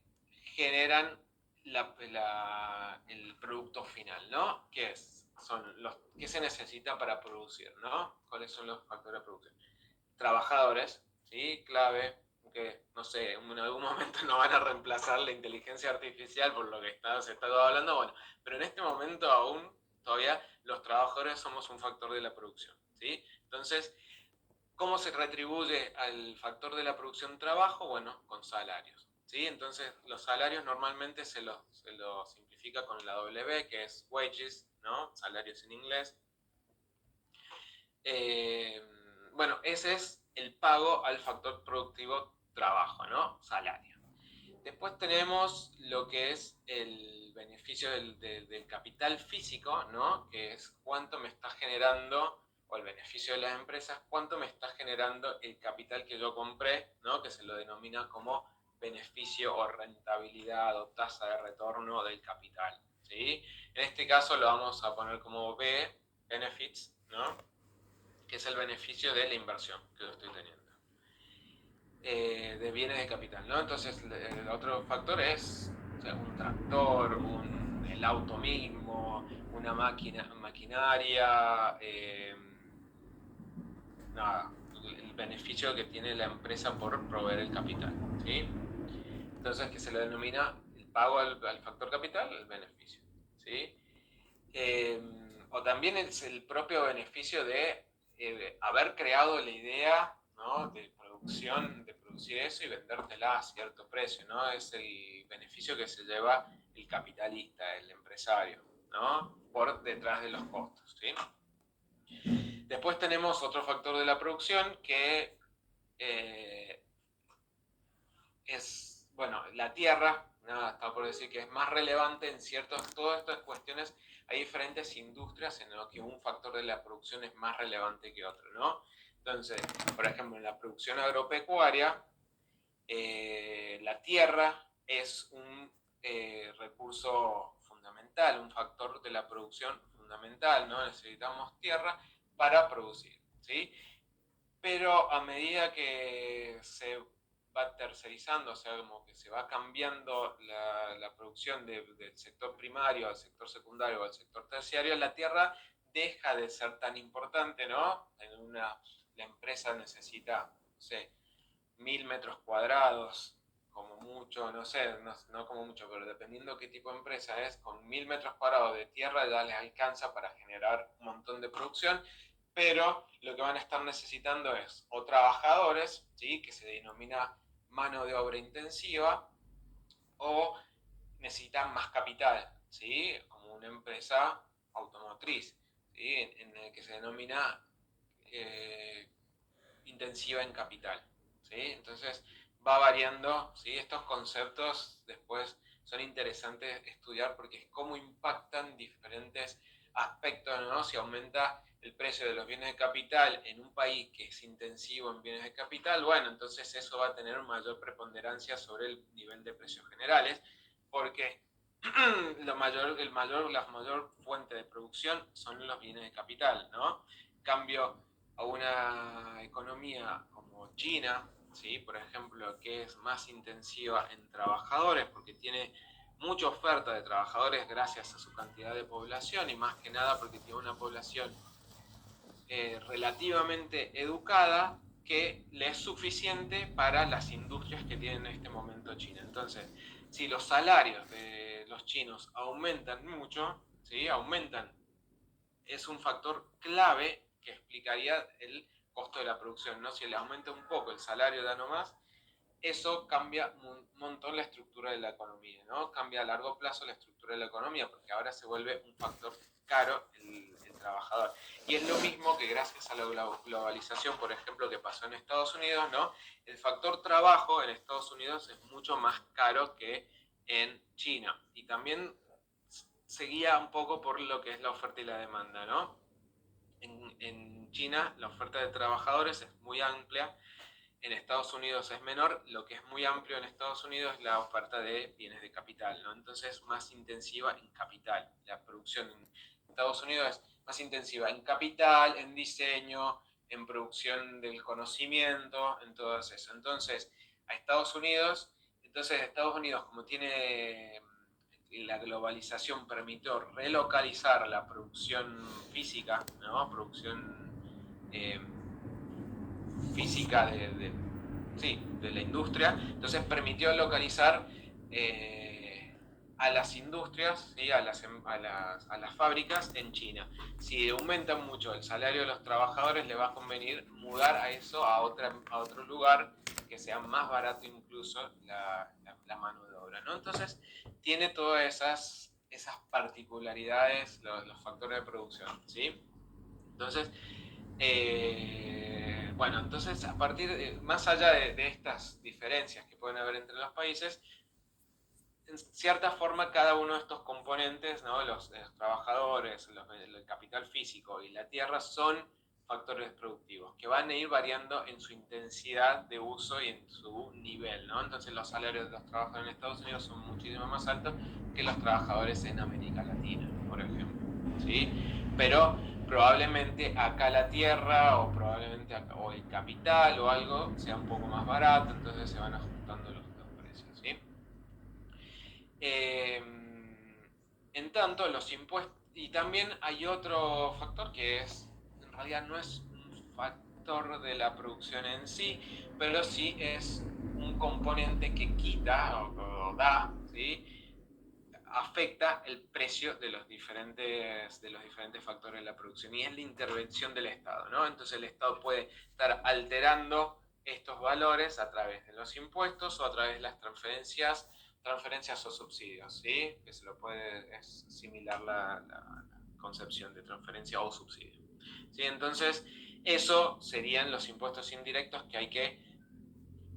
generan el producto final, ¿no? Son los que se necesita para producir, ¿no? ¿Cuáles son los factores de producción? Trabajadores, ¿sí? Clave, que no sé, en algún momento no van a reemplazar la inteligencia artificial por lo que se está hablando, bueno, pero en este momento aún todavía los trabajadores somos un factor de la producción, ¿sí? Entonces, ¿cómo se retribuye al factor de la producción trabajo? Bueno, con salarios, ¿sí? Entonces, los salarios normalmente se los simplifica con la W, que es wages, ¿no? Salarios en inglés. Bueno, ese es el pago al factor productivo trabajo, ¿no? Salario. Después tenemos lo que es el beneficio del capital físico, ¿no? Que es cuánto me está generando, o el beneficio de las empresas, cuánto me está generando el capital que yo compré, ¿no? Que se lo denomina como beneficio o rentabilidad o tasa de retorno del capital, ¿sí? En este caso lo vamos a poner como B, benefits, ¿no? Que es el beneficio de la inversión que yo estoy teniendo. De bienes de capital, ¿no? Entonces, el otro factor es, o sea, un tractor, el auto mismo, una maquinaria, nada, el beneficio que tiene la empresa por proveer el capital, ¿sí? Entonces, que se le denomina el pago al factor capital, el beneficio, ¿sí? O también es el propio beneficio de haber creado la idea, ¿no? De producción, de producir eso y vendértela a cierto precio, ¿no? Es el beneficio que se lleva el capitalista, el empresario, ¿no? Por detrás de los costos, ¿sí? Después tenemos otro factor de la producción que es, bueno, la tierra, nada, está por decir que es más relevante en todas estas cuestiones. Hay diferentes industrias en las que un factor de la producción es más relevante que otro, ¿no? Entonces, por ejemplo, en la producción agropecuaria, la tierra es un recurso fundamental, un factor de la producción fundamental, ¿no? Necesitamos tierra para producir, ¿sí? Pero a medida que se va tercerizando, o sea, como que se va cambiando la producción del sector primario al sector secundario o al sector terciario, la tierra deja de ser tan importante, ¿no? La empresa necesita, no sé, 1000 metros cuadrados, como mucho, no sé, no como mucho, pero dependiendo qué tipo de empresa es, con 1000 metros cuadrados de tierra ya les alcanza para generar un montón de producción, pero lo que van a estar necesitando es o trabajadores, ¿sí? Que se denomina mano de obra intensiva, o necesitan más capital, ¿sí? Como una empresa automotriz, ¿sí? En el que se denomina intensiva en capital, ¿sí? Entonces va variando, ¿sí? Estos conceptos después son interesantes estudiar porque es cómo impactan diferentes aspectos, ¿no? Si aumenta el precio de los bienes de capital en un país que es intensivo en bienes de capital, bueno, entonces eso va a tener mayor preponderancia sobre el nivel de precios generales, porque la mayor fuente de producción son los bienes de capital, ¿no? En cambio, a una economía como China, ¿sí? Por ejemplo, que es más intensiva en trabajadores, porque tiene mucha oferta de trabajadores gracias a su cantidad de población y más que nada porque tiene una población relativamente educada que le es suficiente para las industrias que tiene en este momento China. Entonces, si los salarios de los chinos aumentan mucho, ¿sí? Aumentan, es un factor clave que explicaría el costo de la producción, ¿no? Si le aumenta un poco el salario de nomás, eso cambia un montón la estructura de la economía, ¿no? Cambia a largo plazo la estructura de la economía, porque ahora se vuelve un factor caro el trabajador. Y es lo mismo que gracias a la globalización, por ejemplo, que pasó en Estados Unidos, ¿no? El factor trabajo en Estados Unidos es mucho más caro que en China. Y también se guía un poco por lo que es la oferta y la demanda, ¿no? En China la oferta de trabajadores es muy amplia, en Estados Unidos es menor, lo que es muy amplio en Estados Unidos es la oferta de bienes de capital, ¿no? Entonces más intensiva en capital. La producción en Estados Unidos es más intensiva en capital, en diseño, en producción del conocimiento, en todo eso. Entonces, Estados Unidos, como tiene la globalización, permitió relocalizar la producción física, ¿no? Producción eh, física sí, de la industria, entonces permitió localizar a las industrias, ¿sí? A las fábricas en China. Si aumenta mucho el salario de los trabajadores, le va a convenir mudar a eso a otro lugar que sea más barato incluso la mano de obra, ¿no? Entonces tiene todas esas particularidades, los factores de producción, ¿sí? Entonces, bueno, entonces a partir más allá de estas diferencias que pueden haber entre los países, en cierta forma cada uno de estos componentes, ¿no? Los trabajadores, el capital físico y la tierra son factores productivos que van a ir variando en su intensidad de uso y en su nivel, ¿no? Entonces los salarios de los trabajadores en Estados Unidos son muchísimo más altos que los trabajadores en América Latina, por ejemplo, ¿sí? Pero probablemente acá la tierra o probablemente acá, o el capital o algo sea un poco más barato, entonces se van ajustando los precios, ¿sí? Eh, en tanto, los impuestos, y también hay otro factor que es, en realidad no es un factor de la producción en sí, pero sí es un componente que quita o da, ¿sí? Afecta el precio de los diferentes factores de la producción y es la intervención del Estado, ¿no? Entonces el Estado puede estar alterando estos valores a través de los impuestos o a través de las transferencias o subsidios, ¿sí? Que se lo puede, es similar la concepción de transferencia o subsidio, ¿sí? Entonces, eso serían los impuestos indirectos que hay que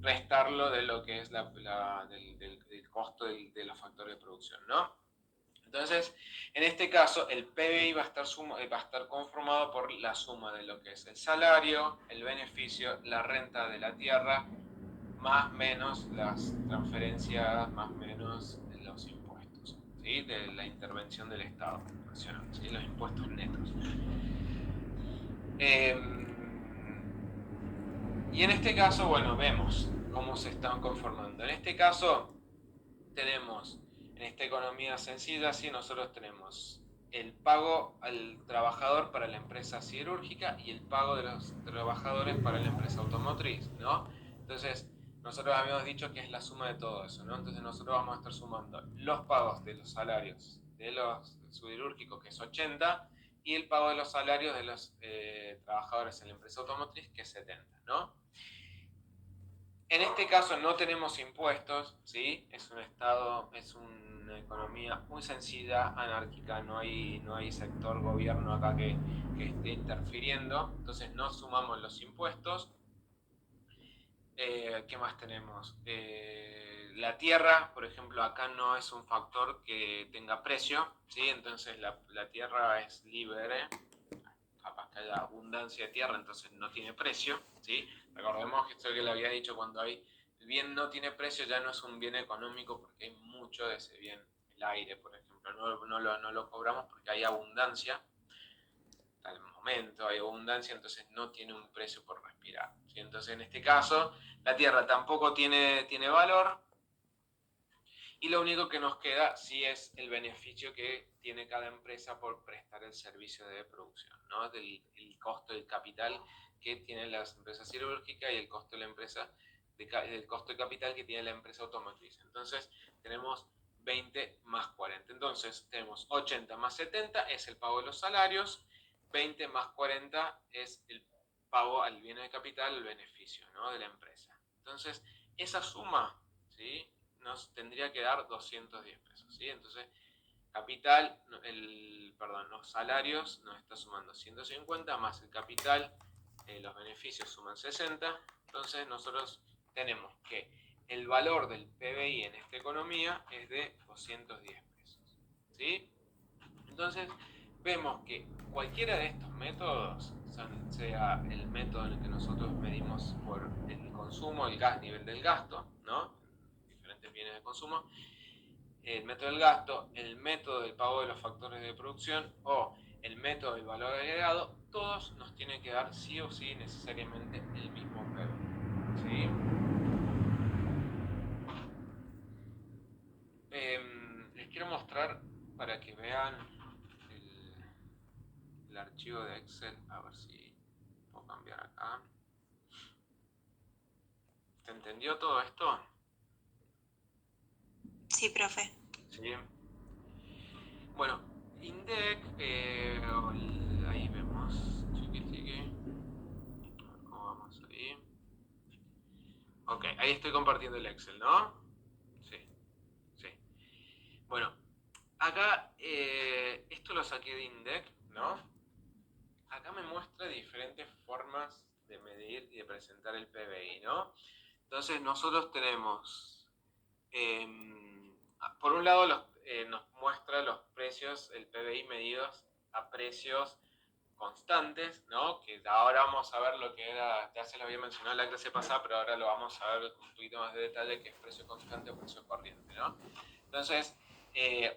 restarlo de lo que es del costo de los factores de producción, ¿no? Entonces, en este caso, el PBI va a estar conformado por la suma de lo que es el salario, el beneficio, la renta de la tierra, más menos las transferencias, más menos los impuestos, ¿sí? De la intervención del Estado nacional, ¿sí? Los impuestos netos. Y en este caso, bueno, vemos cómo se están conformando. En este caso, tenemos, en esta economía sencilla, sí, nosotros tenemos el pago al trabajador para la empresa siderúrgica y el pago de los trabajadores para la empresa automotriz, ¿no? Entonces, nosotros habíamos dicho que es la suma de todo eso, ¿no? Entonces nosotros vamos a estar sumando los pagos de los salarios de los siderúrgicos, que es 80, y el pago de los salarios de los trabajadores en la empresa automotriz, que es 70, ¿no? En este caso no tenemos impuestos, ¿sí? Es un estado, es una economía muy sencilla, anárquica, no hay sector gobierno acá que esté interfiriendo, entonces no sumamos los impuestos. ¿Qué más tenemos? La tierra, por ejemplo, acá no es un factor que tenga precio, ¿sí? Entonces la tierra es libre, capaz que haya abundancia de tierra, entonces no tiene precio, ¿sí? Recordemos que esto que le había dicho, cuando el bien no tiene precio ya no es un bien económico porque hay mucho de ese bien, el aire, por ejemplo, no lo cobramos porque hay abundancia, al momento hay abundancia, entonces no tiene un precio por respirar, ¿sí? Entonces en este caso la tierra tampoco tiene valor, y lo único que nos queda sí es el beneficio que tiene cada empresa por prestar el servicio de producción, ¿no? El costo del capital que tienen las empresas siderúrgicas y el costo de la empresa, el costo de capital que tiene la empresa automotriz. Entonces tenemos 20 más 40. Entonces tenemos 80 más 70 es el pago de los salarios, 20 más 40 es el pago al bien de capital, el beneficio, ¿no? De la empresa. Entonces esa suma, ¿sí?, nos tendría que dar 210 pesos, ¿sí? Entonces, capital, los salarios nos está sumando 150 más el capital, los beneficios suman 60, entonces nosotros tenemos que el valor del PBI en esta economía es de 210 pesos, ¿sí? Entonces, vemos que cualquiera de estos métodos, sea el método en el que nosotros medimos por el consumo, el nivel del gasto, ¿no?, diferentes bienes de consumo, el método del gasto, el método del pago de los factores de producción o el método del valor agregado, todos nos tienen que dar sí o sí necesariamente el mismo PBI, ¿sí? Les quiero mostrar para que vean el archivo de Excel, a ver si puedo cambiar acá. ¿Se entendió todo esto? Sí, profe. Sí. Bueno, INDEC, ahí vemos, chiqui. ¿Cómo vamos ahí? Ok, ahí estoy compartiendo el Excel, ¿no? Sí. Bueno, acá, esto lo saqué de INDEC, ¿no? Acá me muestra diferentes formas de medir y de presentar el PBI, ¿no? Entonces nosotros tenemos, por un lado nos muestra los precios, el PBI medidos a precios constantes, ¿no? Que ahora vamos a ver lo que era, ya se lo había mencionado en la clase pasada, pero ahora lo vamos a ver con un poquito más de detalle, que es precio constante o precio corriente, ¿no? Entonces,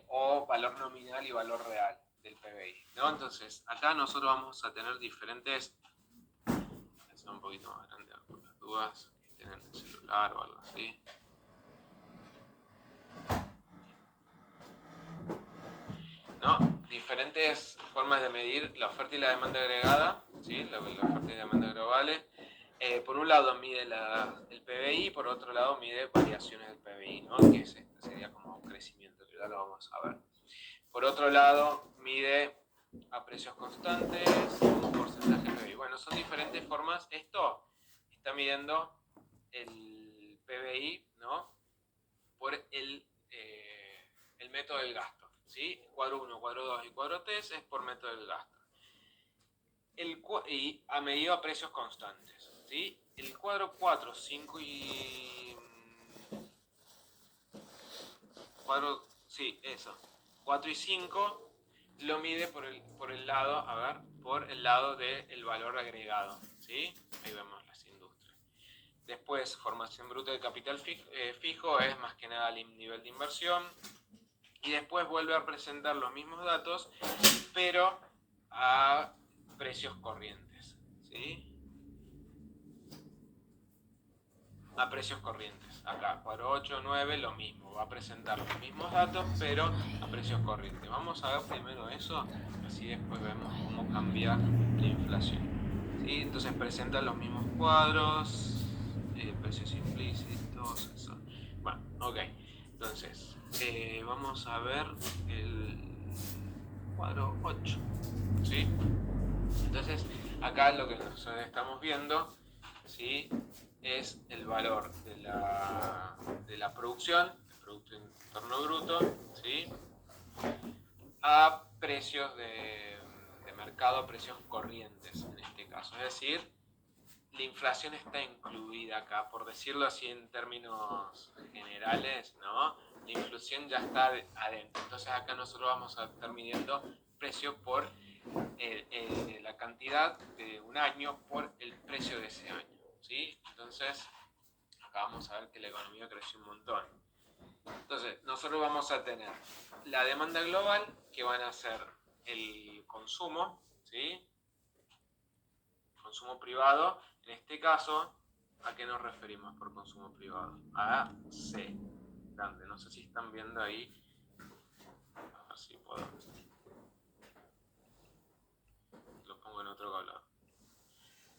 o valor nominal y valor real del PBI, ¿no? Entonces, acá nosotros vamos a tener diferentes, voy a hacer un poquito más grande por las dudas, que tienen el celular o algo así. ¿No? Diferentes formas de medir la oferta y la demanda agregada, ¿sí? La oferta y la demanda globales. Por un lado mide el PBI, por otro lado mide variaciones del PBI, ¿no? Que sería como un crecimiento, que ya lo vamos a ver. Por otro lado mide a precios constantes, un porcentaje de PBI. Bueno, son diferentes formas. Esto está midiendo el PBI, ¿no?, por el método del gasto, ¿sí? Cuadro 1, cuadro 2 y cuadro 3 es por método del gasto. Y ha medido a precios constantes, ¿sí? El cuadro 4, 5 y... sí, eso. 4 y 5 lo mide por el lado, a ver, por el lado del valor agregado, ¿sí? Ahí vemos las industrias. Después, formación bruta de capital fijo es más que nada el nivel de inversión. Y después vuelve a presentar los mismos datos, pero a precios corrientes, ¿sí? A precios corrientes. Acá, 4, 8, 9, lo mismo. Va a presentar los mismos datos, pero a precios corrientes. Vamos a ver primero eso, así después vemos cómo cambia la inflación. ¿Sí? Entonces presenta los mismos cuadros, precios implícitos, eso. Bueno, ok. Entonces, vamos a ver el cuadro 8. ¿Sí? Entonces, acá lo que nosotros estamos viendo, ¿sí?, es el valor de la producción, el Producto Interno Bruto, ¿sí?, a precios de mercado, a precios corrientes en este caso. Es decir, la inflación está incluida acá, por decirlo así en términos generales, ¿no? La inflación ya está adentro. Entonces acá nosotros vamos a estar midiendo precio por la cantidad de un año por el precio de ese año, ¿sí? Entonces acá vamos a ver que la economía creció un montón. Entonces nosotros vamos a tener la demanda global, que van a ser el consumo, ¿sí?, consumo privado. En este caso, ¿a qué nos referimos por consumo privado? A C grande. No sé si están viendo ahí. A ver si puedo. Lo pongo en otro color.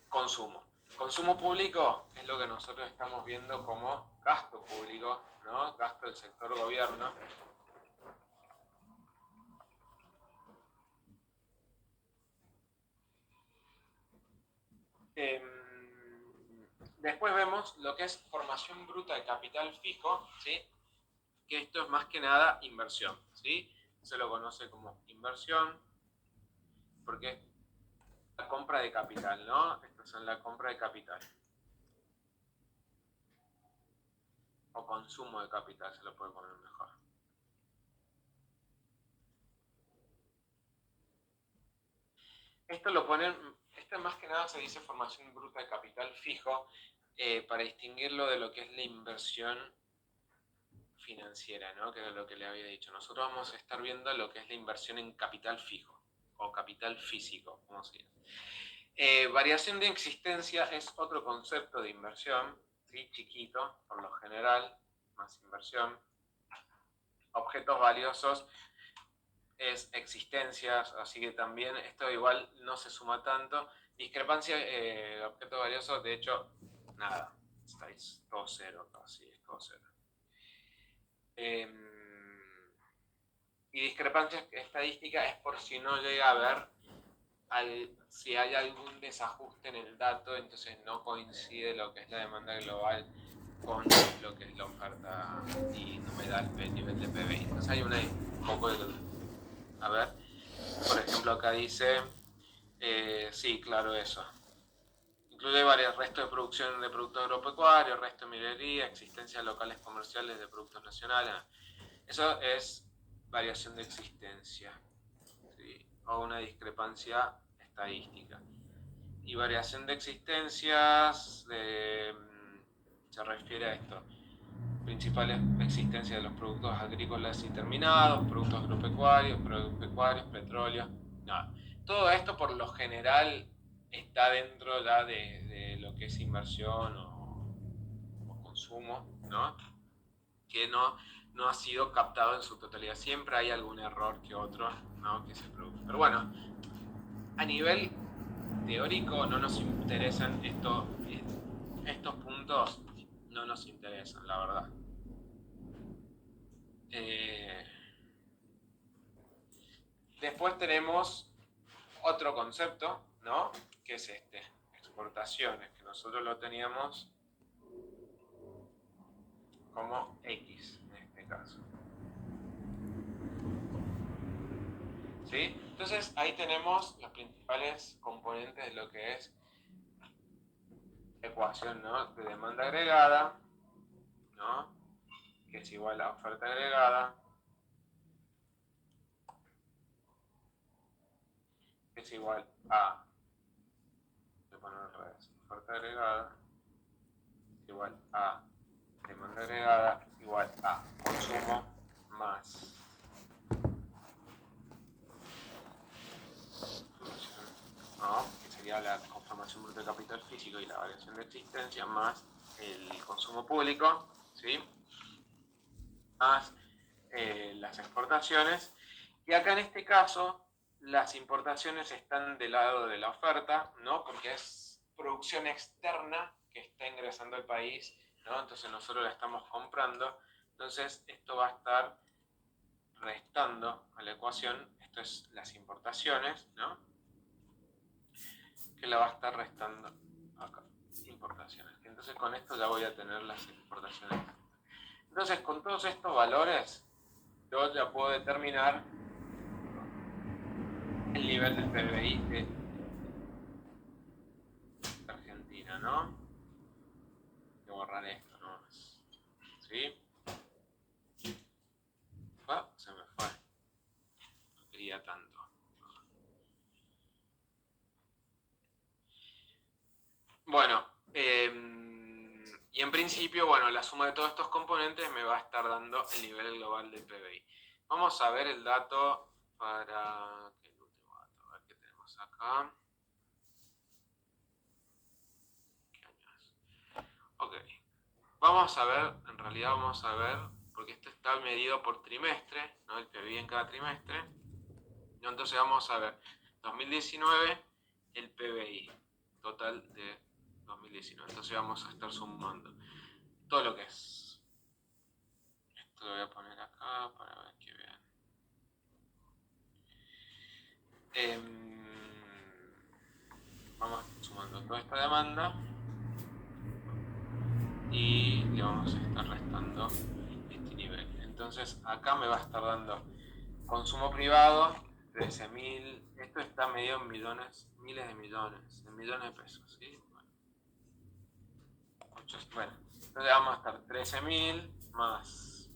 Consumo. Consumo público es lo que nosotros estamos viendo como gasto público, ¿no? Gasto del sector gobierno. Después vemos lo que es formación bruta de capital fijo, ¿sí?, que esto es más que nada inversión, ¿sí? Se lo conoce como inversión porque es la compra de capital, ¿no? Estas son la compra de capital. O consumo de capital, se lo puede poner mejor. Esto lo ponen, esto más que nada se dice formación bruta de capital fijo, para distinguirlo de lo que es la inversión financiera, ¿no?, que era lo que le había dicho. Nosotros vamos a estar viendo lo que es la inversión en capital fijo o capital físico, como se dice. Variación de existencia es otro concepto de inversión, ¿sí?, chiquito, por lo general, más inversión. Objetos valiosos es existencias, así que también esto igual no se suma tanto. Discrepancia de objetos valiosos, de hecho, nada, estáis todo cero, casi es todo cero. Y discrepancia estadística es por si no llega a haber, si hay algún desajuste en el dato, entonces no coincide lo que es la demanda global con lo que es la oferta y no me da el nivel de PBI. Entonces hay un poco de... A ver, por ejemplo acá dice, sí, claro, eso. Incluye varios restos de producción de productos agropecuarios, resto de minería, existencias locales comerciales de productos nacionales. Eso es variación de existencia, ¿sí?, o una discrepancia estadística. Y variación de existencias se refiere a esto: principales existencias de los productos agrícolas y terminados, productos agropecuarios, petróleo. No. Todo esto por lo general está dentro ya de lo que es inversión o consumo, ¿no?, que no ha sido captado en su totalidad. Siempre hay algún error que otro, ¿no?, que se produce. Pero bueno, a nivel teórico no nos interesan estos puntos, no nos interesan, la verdad. Después tenemos otro concepto, ¿no?, que es exportaciones, que nosotros lo teníamos como X en este caso. ¿Sí? Entonces ahí tenemos los principales componentes de lo que es la ecuación, ¿no?, de demanda agregada, ¿no?, que es igual a oferta agregada, es igual a, voy a poner al revés, oferta agregada es igual a demanda agregada igual a consumo más ¿no? Que sería la conformación bruta de capital físico y la variación de existencia más el consumo público, ¿sí? Más las exportaciones. Y acá en este caso las importaciones están del lado de la oferta, ¿no? Porque es producción externa que está ingresando al país, ¿no? Entonces nosotros la estamos comprando. Entonces esto va a estar restando a la ecuación, esto es las importaciones, ¿no? Que la va a estar restando acá, importaciones. Entonces con esto ya voy a tener las importaciones. Entonces con todos estos valores yo ya puedo determinar el nivel del PBI de Argentina, ¿no? Voy a borrar esto nomás. ¿Sí? Se me fue. No quería tanto. Bueno, y en principio, bueno, la suma de todos estos componentes me va a estar dando el nivel global del PBI. Vamos a ver el dato para... el último dato, a ver qué tenemos acá. ¿Qué año es? Ok. Vamos a ver, en realidad vamos a ver, porque esto está medido por trimestre, ¿no? El PBI en cada trimestre. Entonces vamos a ver, 2019, el PBI total de 2019. Entonces vamos a estar sumando todo lo que es. Esto lo voy a poner acá para ver que vean. Vamos sumando toda esta demanda y le vamos a estar restando este nivel. Entonces acá me va a estar dando consumo privado 13.000, esto está medido en millones, miles de millones, en millones de pesos, ¿sí? Bueno, entonces vamos a estar 13.000 más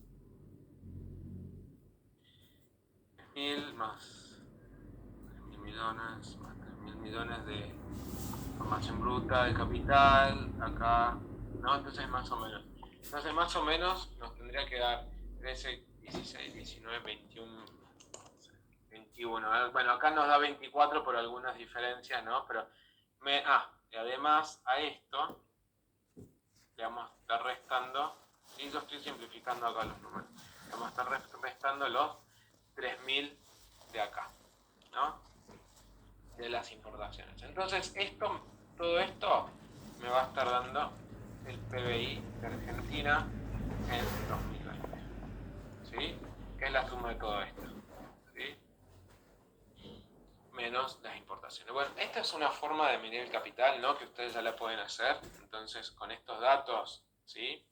3.000 más 3.000 millones más 3.000 millones de formación bruta de capital, acá, ¿no? Entonces más o menos. Entonces más o menos nos tendría que dar 13, 16, 19, 21, 21. Bueno, acá nos da 24 por algunas diferencias, ¿no? Pero y además a esto le vamos a estar restando, y yo estoy simplificando acá los números, le vamos a estar restando los 3.000 de acá, ¿no? De las importaciones. Entonces todo esto me va a estar dando el PBI de Argentina en 2020, ¿sí? Que es la suma de todo esto, ¿sí? Menos las importaciones. Bueno, esta es una forma de medir el capital, ¿no? Que ustedes ya la pueden hacer. Entonces, con estos datos, ¿sí?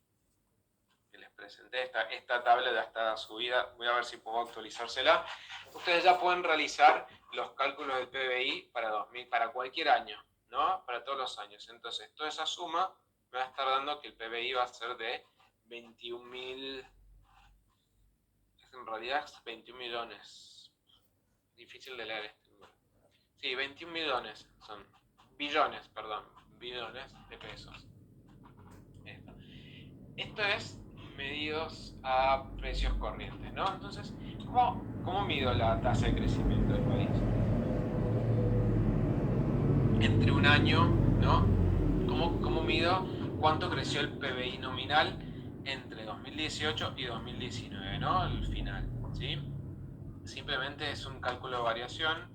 Que les presenté, esta tabla ya está subida, voy a ver si puedo actualizársela. Ustedes ya pueden realizar los cálculos del PBI para cualquier año, ¿no? Para todos los años. Entonces, toda esa suma me va a estar dando que el PBI va a ser de 21.000, en realidad es 21 millones. Difícil de leer este número. Sí, 21 millones son, billones, perdón, billones de pesos. Esto es medidos a precios corrientes, ¿no? Entonces, ¿cómo mido la tasa de crecimiento del país? Entre un año, ¿no? ¿Cómo mido cuánto creció el PBI nominal entre 2018 y 2019, ¿no? El final, ¿sí? Simplemente es un cálculo de variación.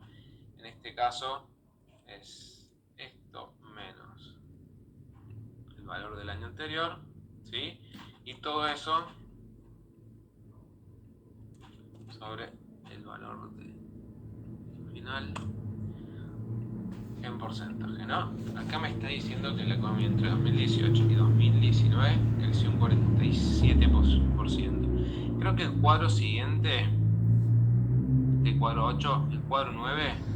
En este caso es esto menos el valor del año anterior, ¿sí? Y todo eso sobre el valor del final en porcentaje, ¿no? Acá me está diciendo que la economía entre 2018 y 2019 creció un 47%. Creo que el cuadro siguiente, este cuadro 8, el cuadro 9,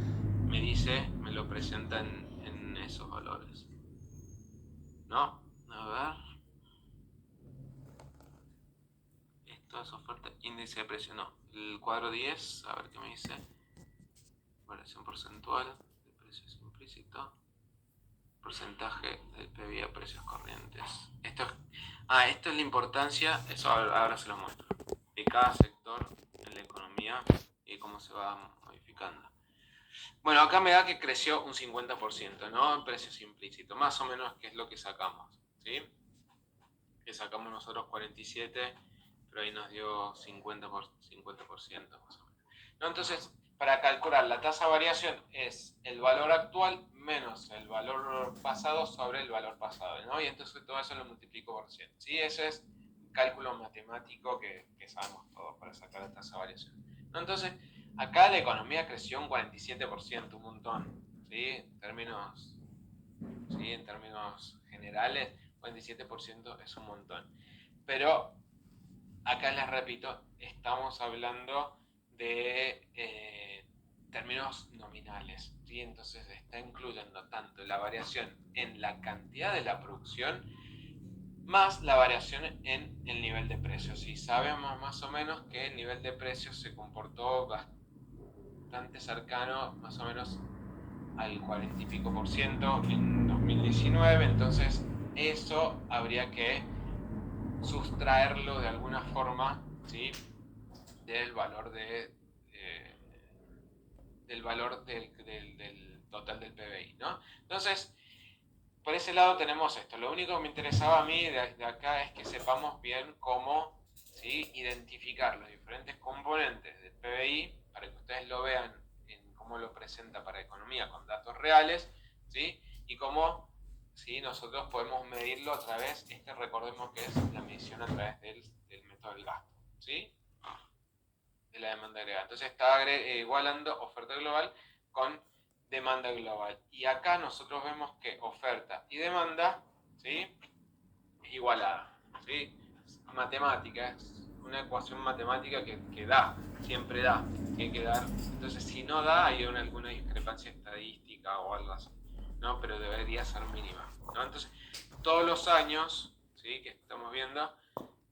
me lo presenta en esos valores, ¿no? A ver. Esto es oferta, índice de precio, no. El cuadro 10, a ver qué me dice. variación porcentual de precios implícito, porcentaje del PBI a precios corrientes. Esto es la importancia, eso ahora se lo muestro, de cada sector en la economía y cómo se va modificando. Bueno, acá me da que creció un 50%, ¿no? En precios implícitos, más o menos, que es lo que sacamos, ¿sí? Que sacamos nosotros 47, pero ahí nos dio 50%, más o menos. ¿No? Entonces, para calcular la tasa de variación es el valor actual menos el valor pasado sobre el valor pasado, ¿no? Y entonces todo eso lo multiplico por 100, ¿sí? Ese es un cálculo matemático que sabemos todos para sacar la tasa de variación, ¿no? Entonces, acá la economía creció un 47%, un montón, ¿sí? En términos generales, 47% es un montón. Pero acá les repito, estamos hablando de términos nominales, ¿sí? Entonces está incluyendo tanto la variación en la cantidad de la producción más la variación en el nivel de precios. Y sabemos más o menos que el nivel de precios se comportó bastante cercano, más o menos al 40 y pico por ciento en 2019, entonces eso habría que sustraerlo de alguna forma, ¿sí? Del valor del total del PBI, ¿no? Entonces, por ese lado tenemos esto. Lo único que me interesaba a mí de acá es que sepamos bien cómo, ¿sí? Identificar los diferentes componentes del PBI para que ustedes lo vean en cómo lo presenta para economía con datos reales, ¿sí? Y cómo, ¿sí? Nosotros podemos medirlo a través, recordemos que es la medición a través del método del gasto, ¿sí? De la demanda agregada. Entonces está igualando oferta global con demanda global. Y acá nosotros vemos que oferta y demanda, ¿sí? Es igualada, ¿sí? Es matemática, es una ecuación matemática que da, siempre da, tiene que dar. Entonces si no da, hay alguna discrepancia estadística o algo así, ¿no? Pero debería ser mínima, ¿no? Entonces todos los años, ¿sí? Que estamos viendo,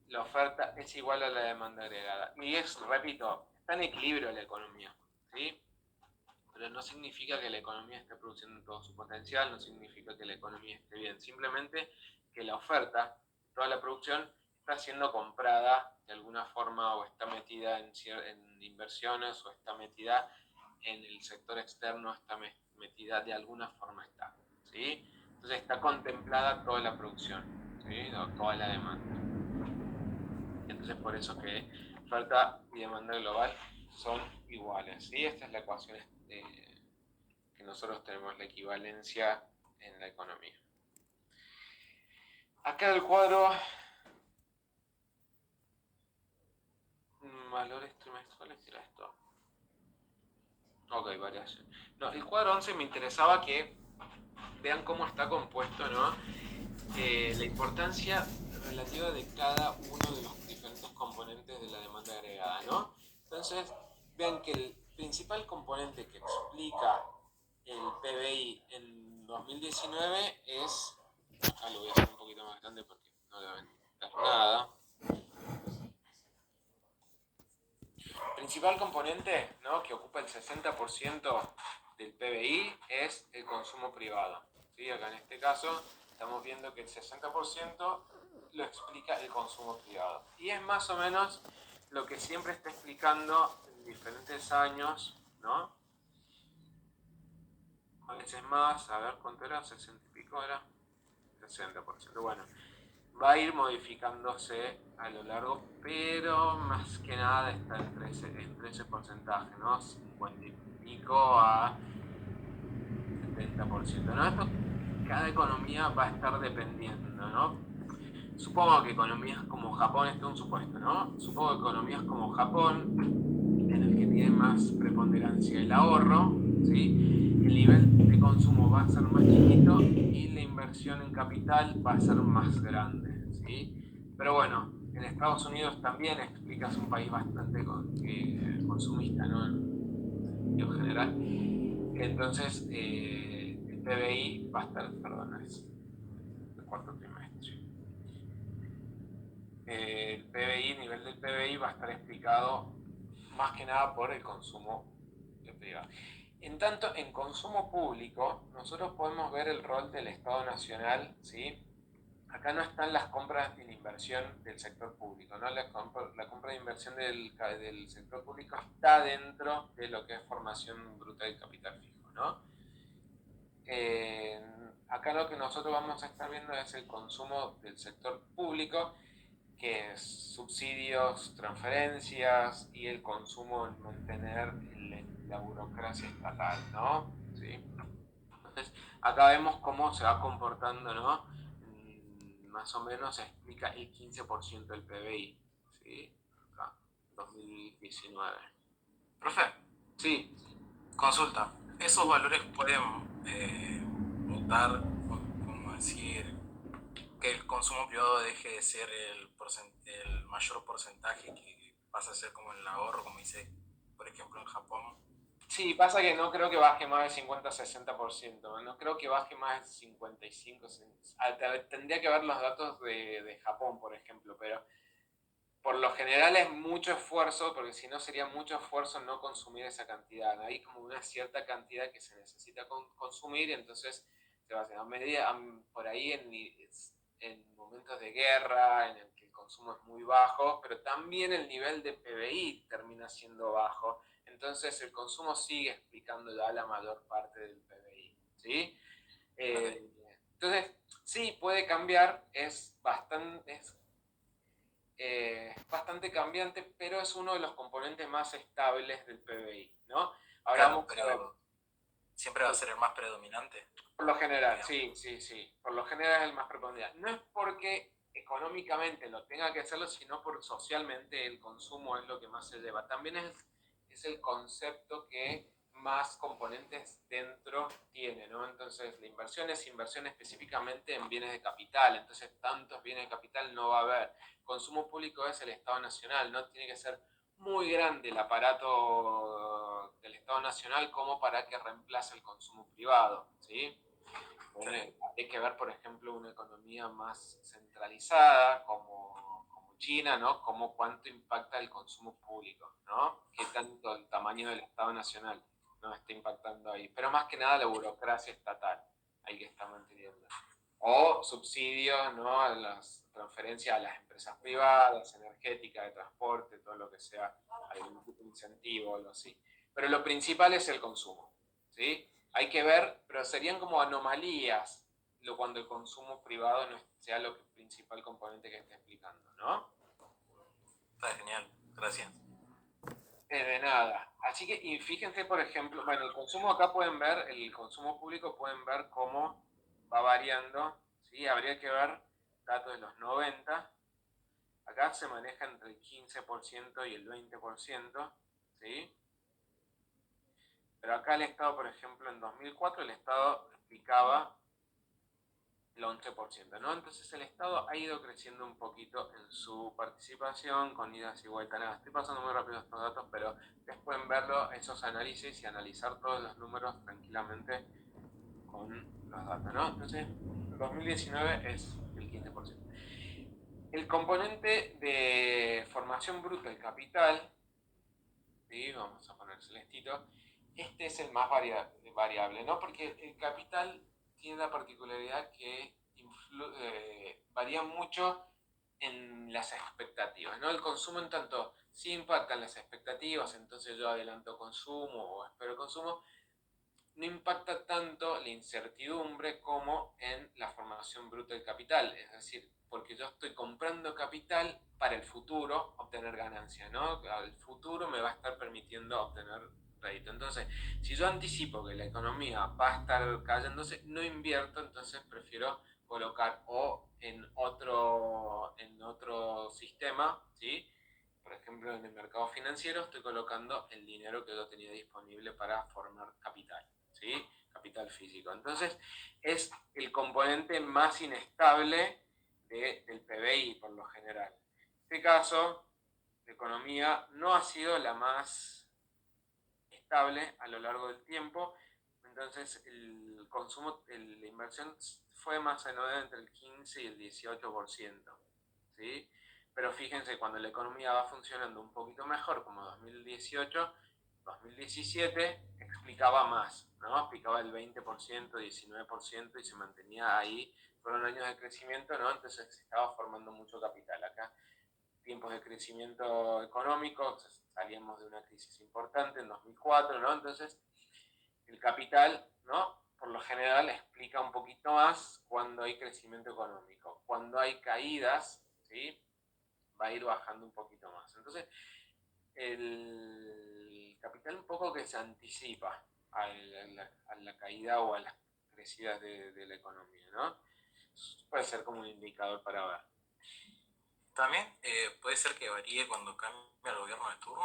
la oferta es igual a la demanda agregada. Y repito, está en equilibrio la economía, ¿sí? Pero no significa que la economía esté produciendo todo su potencial, no significa que la economía esté bien, simplemente que la oferta, toda la producción, está siendo comprada de alguna forma o está metida en inversiones o está metida en el sector externo, está metida de alguna forma, ¿sí? Entonces está contemplada toda la producción, ¿sí? O toda la demanda. Entonces por eso que oferta y demanda global son iguales, ¿sí? Esta es la ecuación que nosotros tenemos, la equivalencia en la economía. Acá el cuadro, valores trimestrales, ¿qué era esto? Ok, variación. No, el cuadro 11 me interesaba que vean cómo está compuesto, ¿no? La importancia relativa de cada uno de los diferentes componentes de la demanda agregada, ¿no? Entonces, vean que el principal componente que explica el PBI en 2019 es, acá lo voy a hacer un poquito más grande porque no le va a ver nada. El principal componente, ¿no? Que ocupa el 60% del PBI es el consumo privado, ¿sí? Acá en este caso estamos viendo que el 60% lo explica el consumo privado. Y es más o menos lo que siempre está explicando en diferentes años, ¿no? A veces más, a ver cuánto era, 60 y pico era, 60%. Bueno, va a ir modificándose a lo largo, pero más que nada está entre ese porcentaje, ¿no? 50 y pico a 70%, ¿no? Esto, cada economía va a estar dependiendo, ¿no? Supongo que economías como Japón, este es un supuesto, ¿no? Supongo que economías como Japón, en el que tiene más preponderancia el ahorro, ¿sí? El nivel de consumo va a ser más chiquito y la inversión en capital va a ser más grande, ¿sí? Pero bueno, en Estados Unidos también explicas un país bastante consumista, ¿no? En general. Entonces, el PBI va a estar, perdón, es el cuarto trimestre. El PBI, el nivel del PBI va a estar explicado más que nada por el consumo privado. En tanto, en consumo público, nosotros podemos ver el rol del Estado Nacional, ¿sí? Acá no están las compras y la inversión del sector público, ¿no? La compra de inversión del sector público está dentro de lo que es formación bruta del capital fijo, ¿no? Acá lo que nosotros vamos a estar viendo es el consumo del sector público, que es subsidios, transferencias y el consumo en mantener la burocracia estatal, ¿no? ¿Sí? Entonces, acá vemos cómo se va comportando, ¿no? Más o menos se explica el 15% del PBI, ¿sí? Acá, 2019. Profe, Sí, consulta. ¿Esos valores pueden votar, como decir, que el consumo privado deje de ser el mayor porcentaje que pasa a ser como el ahorro, como dice, por ejemplo, en Japón? sí, pasa que no creo que baje más del 50-60%, no creo que baje más del 55%. Tendría que ver los datos de Japón, por ejemplo, pero por lo general es mucho esfuerzo, porque si no sería mucho esfuerzo no consumir esa cantidad. Hay como una cierta cantidad que se necesita consumir y entonces se va haciendo a medida, por ahí en momentos de guerra, en el que el consumo es muy bajo, pero también el nivel de PBI termina siendo bajo. Entonces el consumo sigue explicando ya la mayor parte del PBI. ¿Sí? Ok. Entonces, sí, puede cambiar, bastante cambiante, pero es uno de los componentes más estables del PBI, ¿no? Ahora Claro, vamos a ver, pero siempre va a ser el más predominante, por lo general, digamos. sí, sí, sí, por lo general es el más preponderante. No es porque económicamente lo tenga que hacerlo, sino porque socialmente el consumo es lo que más se lleva. También es el concepto que más componentes dentro tiene, ¿no? Entonces, la inversión es inversión específicamente en bienes de capital, entonces tantos bienes de capital no va a haber. Consumo público es el Estado Nacional, no tiene que ser muy grande el aparato del Estado Nacional como para que reemplace el consumo privado, ¿sí? Sí. Hay que ver, por ejemplo, una economía más centralizada como China, ¿no? Como cuánto impacta el consumo público, ¿no? Qué tanto el tamaño del Estado Nacional nos está impactando ahí. Pero más que nada la burocracia estatal, ahí que está manteniendo. O subsidios, ¿no? A las transferencias a las empresas privadas, energéticas, de transporte, todo lo que sea, algún tipo de incentivo o algo así. Pero lo principal es el consumo, ¿sí? Hay que ver, pero serían como anomalías cuando el consumo privado no sea lo principal componente que esté explicando, ¿no? Está genial, gracias. De nada. Así que, y fíjense, por ejemplo, bueno, el consumo acá pueden ver, el consumo público pueden ver cómo va variando, ¿sí? Habría que ver datos de los 90. Acá se maneja entre el 15% y el 20%, ¿sí? Pero acá el Estado, por ejemplo, en 2004 el Estado explicaba el 11%, ¿no? Entonces el Estado ha ido creciendo un poquito en su participación con idas y vueltas. Nada, estoy pasando muy rápido estos datos, pero ustedes pueden verlo, esos análisis y analizar todos los números tranquilamente con los datos, ¿no? Entonces, el 2019 es el 15%. El componente de formación bruta del capital, ¿sí? Vamos a poner celestito, este es el más variable, ¿no? Porque el capital tiene la particularidad que varía mucho en las expectativas, ¿no? El consumo en tanto sí impacta en las expectativas, entonces yo adelanto consumo o espero consumo, no impacta tanto la incertidumbre como en la formación bruta del capital, es decir, porque yo estoy comprando capital para el futuro obtener ganancia, ¿no? El futuro me va a estar permitiendo obtener rédito. Entonces, si yo anticipo que la economía va a estar cayéndose, no invierto, entonces prefiero colocar o en otro sistema, ¿sí? Por ejemplo, en el mercado financiero estoy colocando el dinero que yo tenía disponible para formar capital, ¿sí? Capital físico. Entonces, es el componente más inestable del PBI por lo general. En este caso, la economía no ha sido la más estable a lo largo del tiempo, entonces el consumo, la inversión fue más o menos entre el 15 y el 18%, ¿sí? Pero fíjense, cuando la economía va funcionando un poquito mejor, como 2018, 2017, explicaba más, ¿no? Explicaba el 20%, 19% y se mantenía ahí. Fueron años de crecimiento, ¿no? Entonces se estaba formando mucho capital. Acá, tiempos de crecimiento económico, salíamos de una crisis importante en 2004, ¿no? Entonces, el capital, ¿no? Por lo general explica un poquito más cuando hay crecimiento económico. Cuando hay caídas, ¿sí? Va a ir bajando un poquito más. Entonces, el capital un poco que se anticipa a la caída o a las crecidas de la economía, ¿no? Puede ser como un indicador para ver. También puede ser que varíe cuando cambia el gobierno de turno,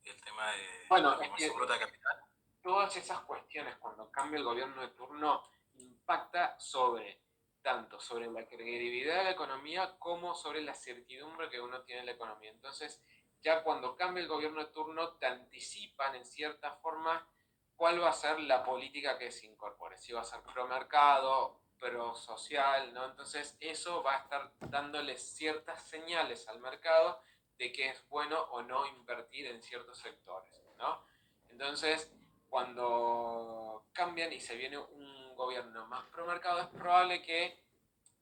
el tema de Bueno, la formación bruta de capital. Todas esas cuestiones, cuando cambia el gobierno de turno, impacta tanto sobre la credibilidad de la economía como sobre la certidumbre que uno tiene en la economía. Entonces, ya cuando cambia el gobierno de turno, te anticipan en cierta forma cuál va a ser la política que se incorpore. Si va a ser pro mercado, pro social, ¿no? Entonces, eso va a estar dándole ciertas señales al mercado de que es bueno o no invertir en ciertos sectores, ¿no? Entonces, cuando cambian y se viene un gobierno más pro mercado, es probable que,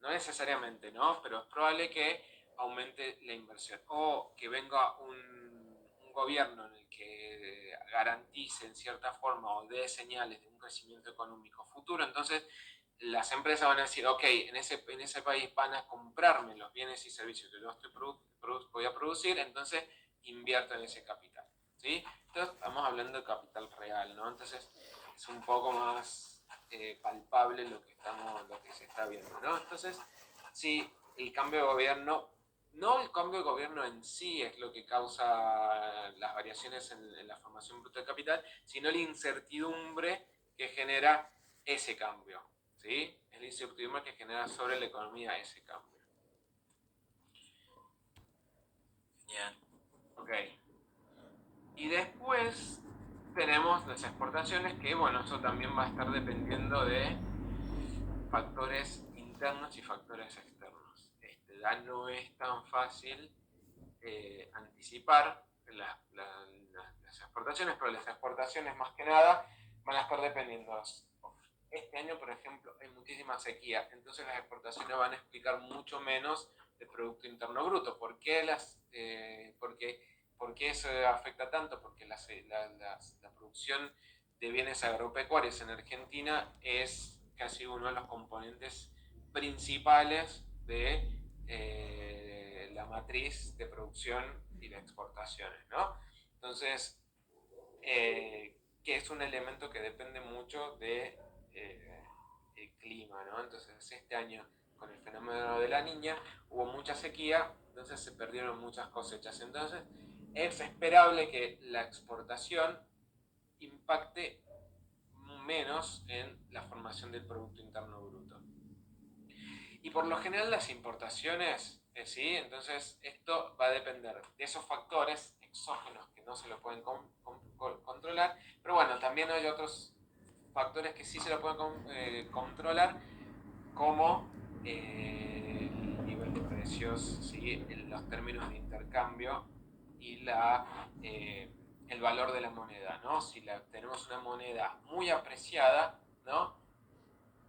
no necesariamente, ¿no? Pero es probable que aumente la inversión. O que venga un gobierno en el que garantice en cierta forma o dé señales de un crecimiento económico futuro. Entonces, las empresas van a decir, ok, en ese país van a comprarme los bienes y servicios que yo voy a producir, entonces invierto en ese capital, ¿sí? Entonces, estamos hablando de capital real, ¿no? Entonces, es un poco más palpable lo que se está viendo, ¿no? Entonces, sí, el cambio de gobierno, no el cambio de gobierno en sí es lo que causa las variaciones en la formación bruta de capital, sino la incertidumbre que genera ese cambio, ¿sí? Es la incertidumbre que genera sobre la economía ese cambio. Genial. Ok. Y después tenemos las exportaciones, que bueno, eso también va a estar dependiendo de factores internos y factores externos. Ya no es tan fácil anticipar las exportaciones, pero las exportaciones más que nada van a estar dependiendo. Este año, por ejemplo, hay muchísima sequía, entonces las exportaciones van a explicar mucho menos del Producto Interno Bruto. ¿Por qué eso afecta tanto? Porque la producción de bienes agropecuarios en Argentina es casi uno de los componentes principales de la matriz de producción y de exportaciones, ¿no? Entonces, que es un elemento que depende mucho de el clima, ¿no? Entonces, este año, con el fenómeno de la Niña, hubo mucha sequía, entonces se perdieron muchas cosechas. Entonces, es esperable que la exportación impacte menos en la formación del Producto Interno Bruto. Y por lo general las importaciones, ¿sí? Entonces esto va a depender de esos factores exógenos que no se lo pueden controlar, pero bueno, también hay otros factores que sí se lo pueden controlar, como el nivel de precios, ¿sí? Los términos de intercambio y el valor de la moneda, ¿no? Si tenemos una moneda muy apreciada, ¿no?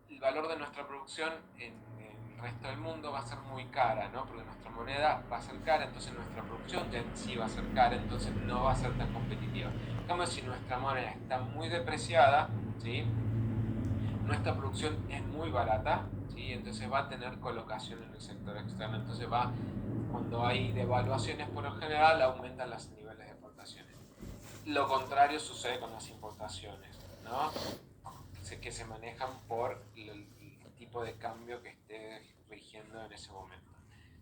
El valor de nuestra producción en el resto del mundo va a ser muy cara, ¿no? Porque nuestra moneda va a ser cara, entonces nuestra producción ya en sí va a ser cara, entonces no va a ser tan competitiva. En cambio, si nuestra moneda está muy depreciada, ¿sí? Nuestra producción es muy barata, ¿sí? Entonces va a tener colocación en el sector externo. Entonces cuando hay devaluaciones por lo general, aumentan los niveles de exportaciones. Lo contrario sucede con las importaciones, ¿no? Que se manejan por el tipo de cambio que esté rigiendo en ese momento,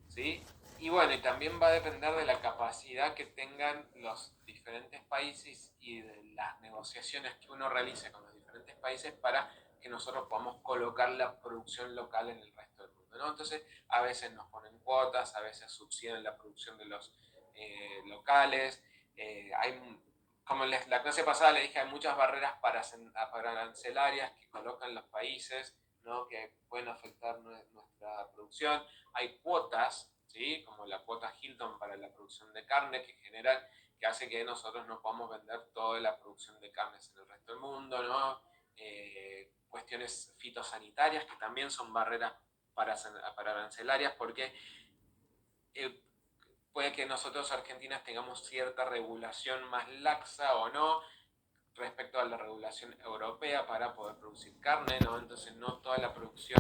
¿sí? Y bueno, y también va a depender de la capacidad que tengan los diferentes países y de las negociaciones que uno realice con los diferentes países para que nosotros podamos colocar la producción local en el resto del mundo, ¿no? Entonces, a veces nos ponen cuotas, a veces subsidian la producción de los locales, como la clase pasada le dije, hay muchas barreras para arancelarias que colocan los países, ¿no? Que pueden afectar nuestra producción. Hay cuotas, ¿sí? Como la cuota Hilton para la producción de carne, que que hace que nosotros no podamos vender toda la producción de carnes en el resto del mundo, ¿no? Cuestiones fitosanitarias que también son barreras para arancelarias, porque puede que nosotros argentinas tengamos cierta regulación más laxa o no respecto a la regulación europea para poder producir carne, ¿no? Entonces no toda la producción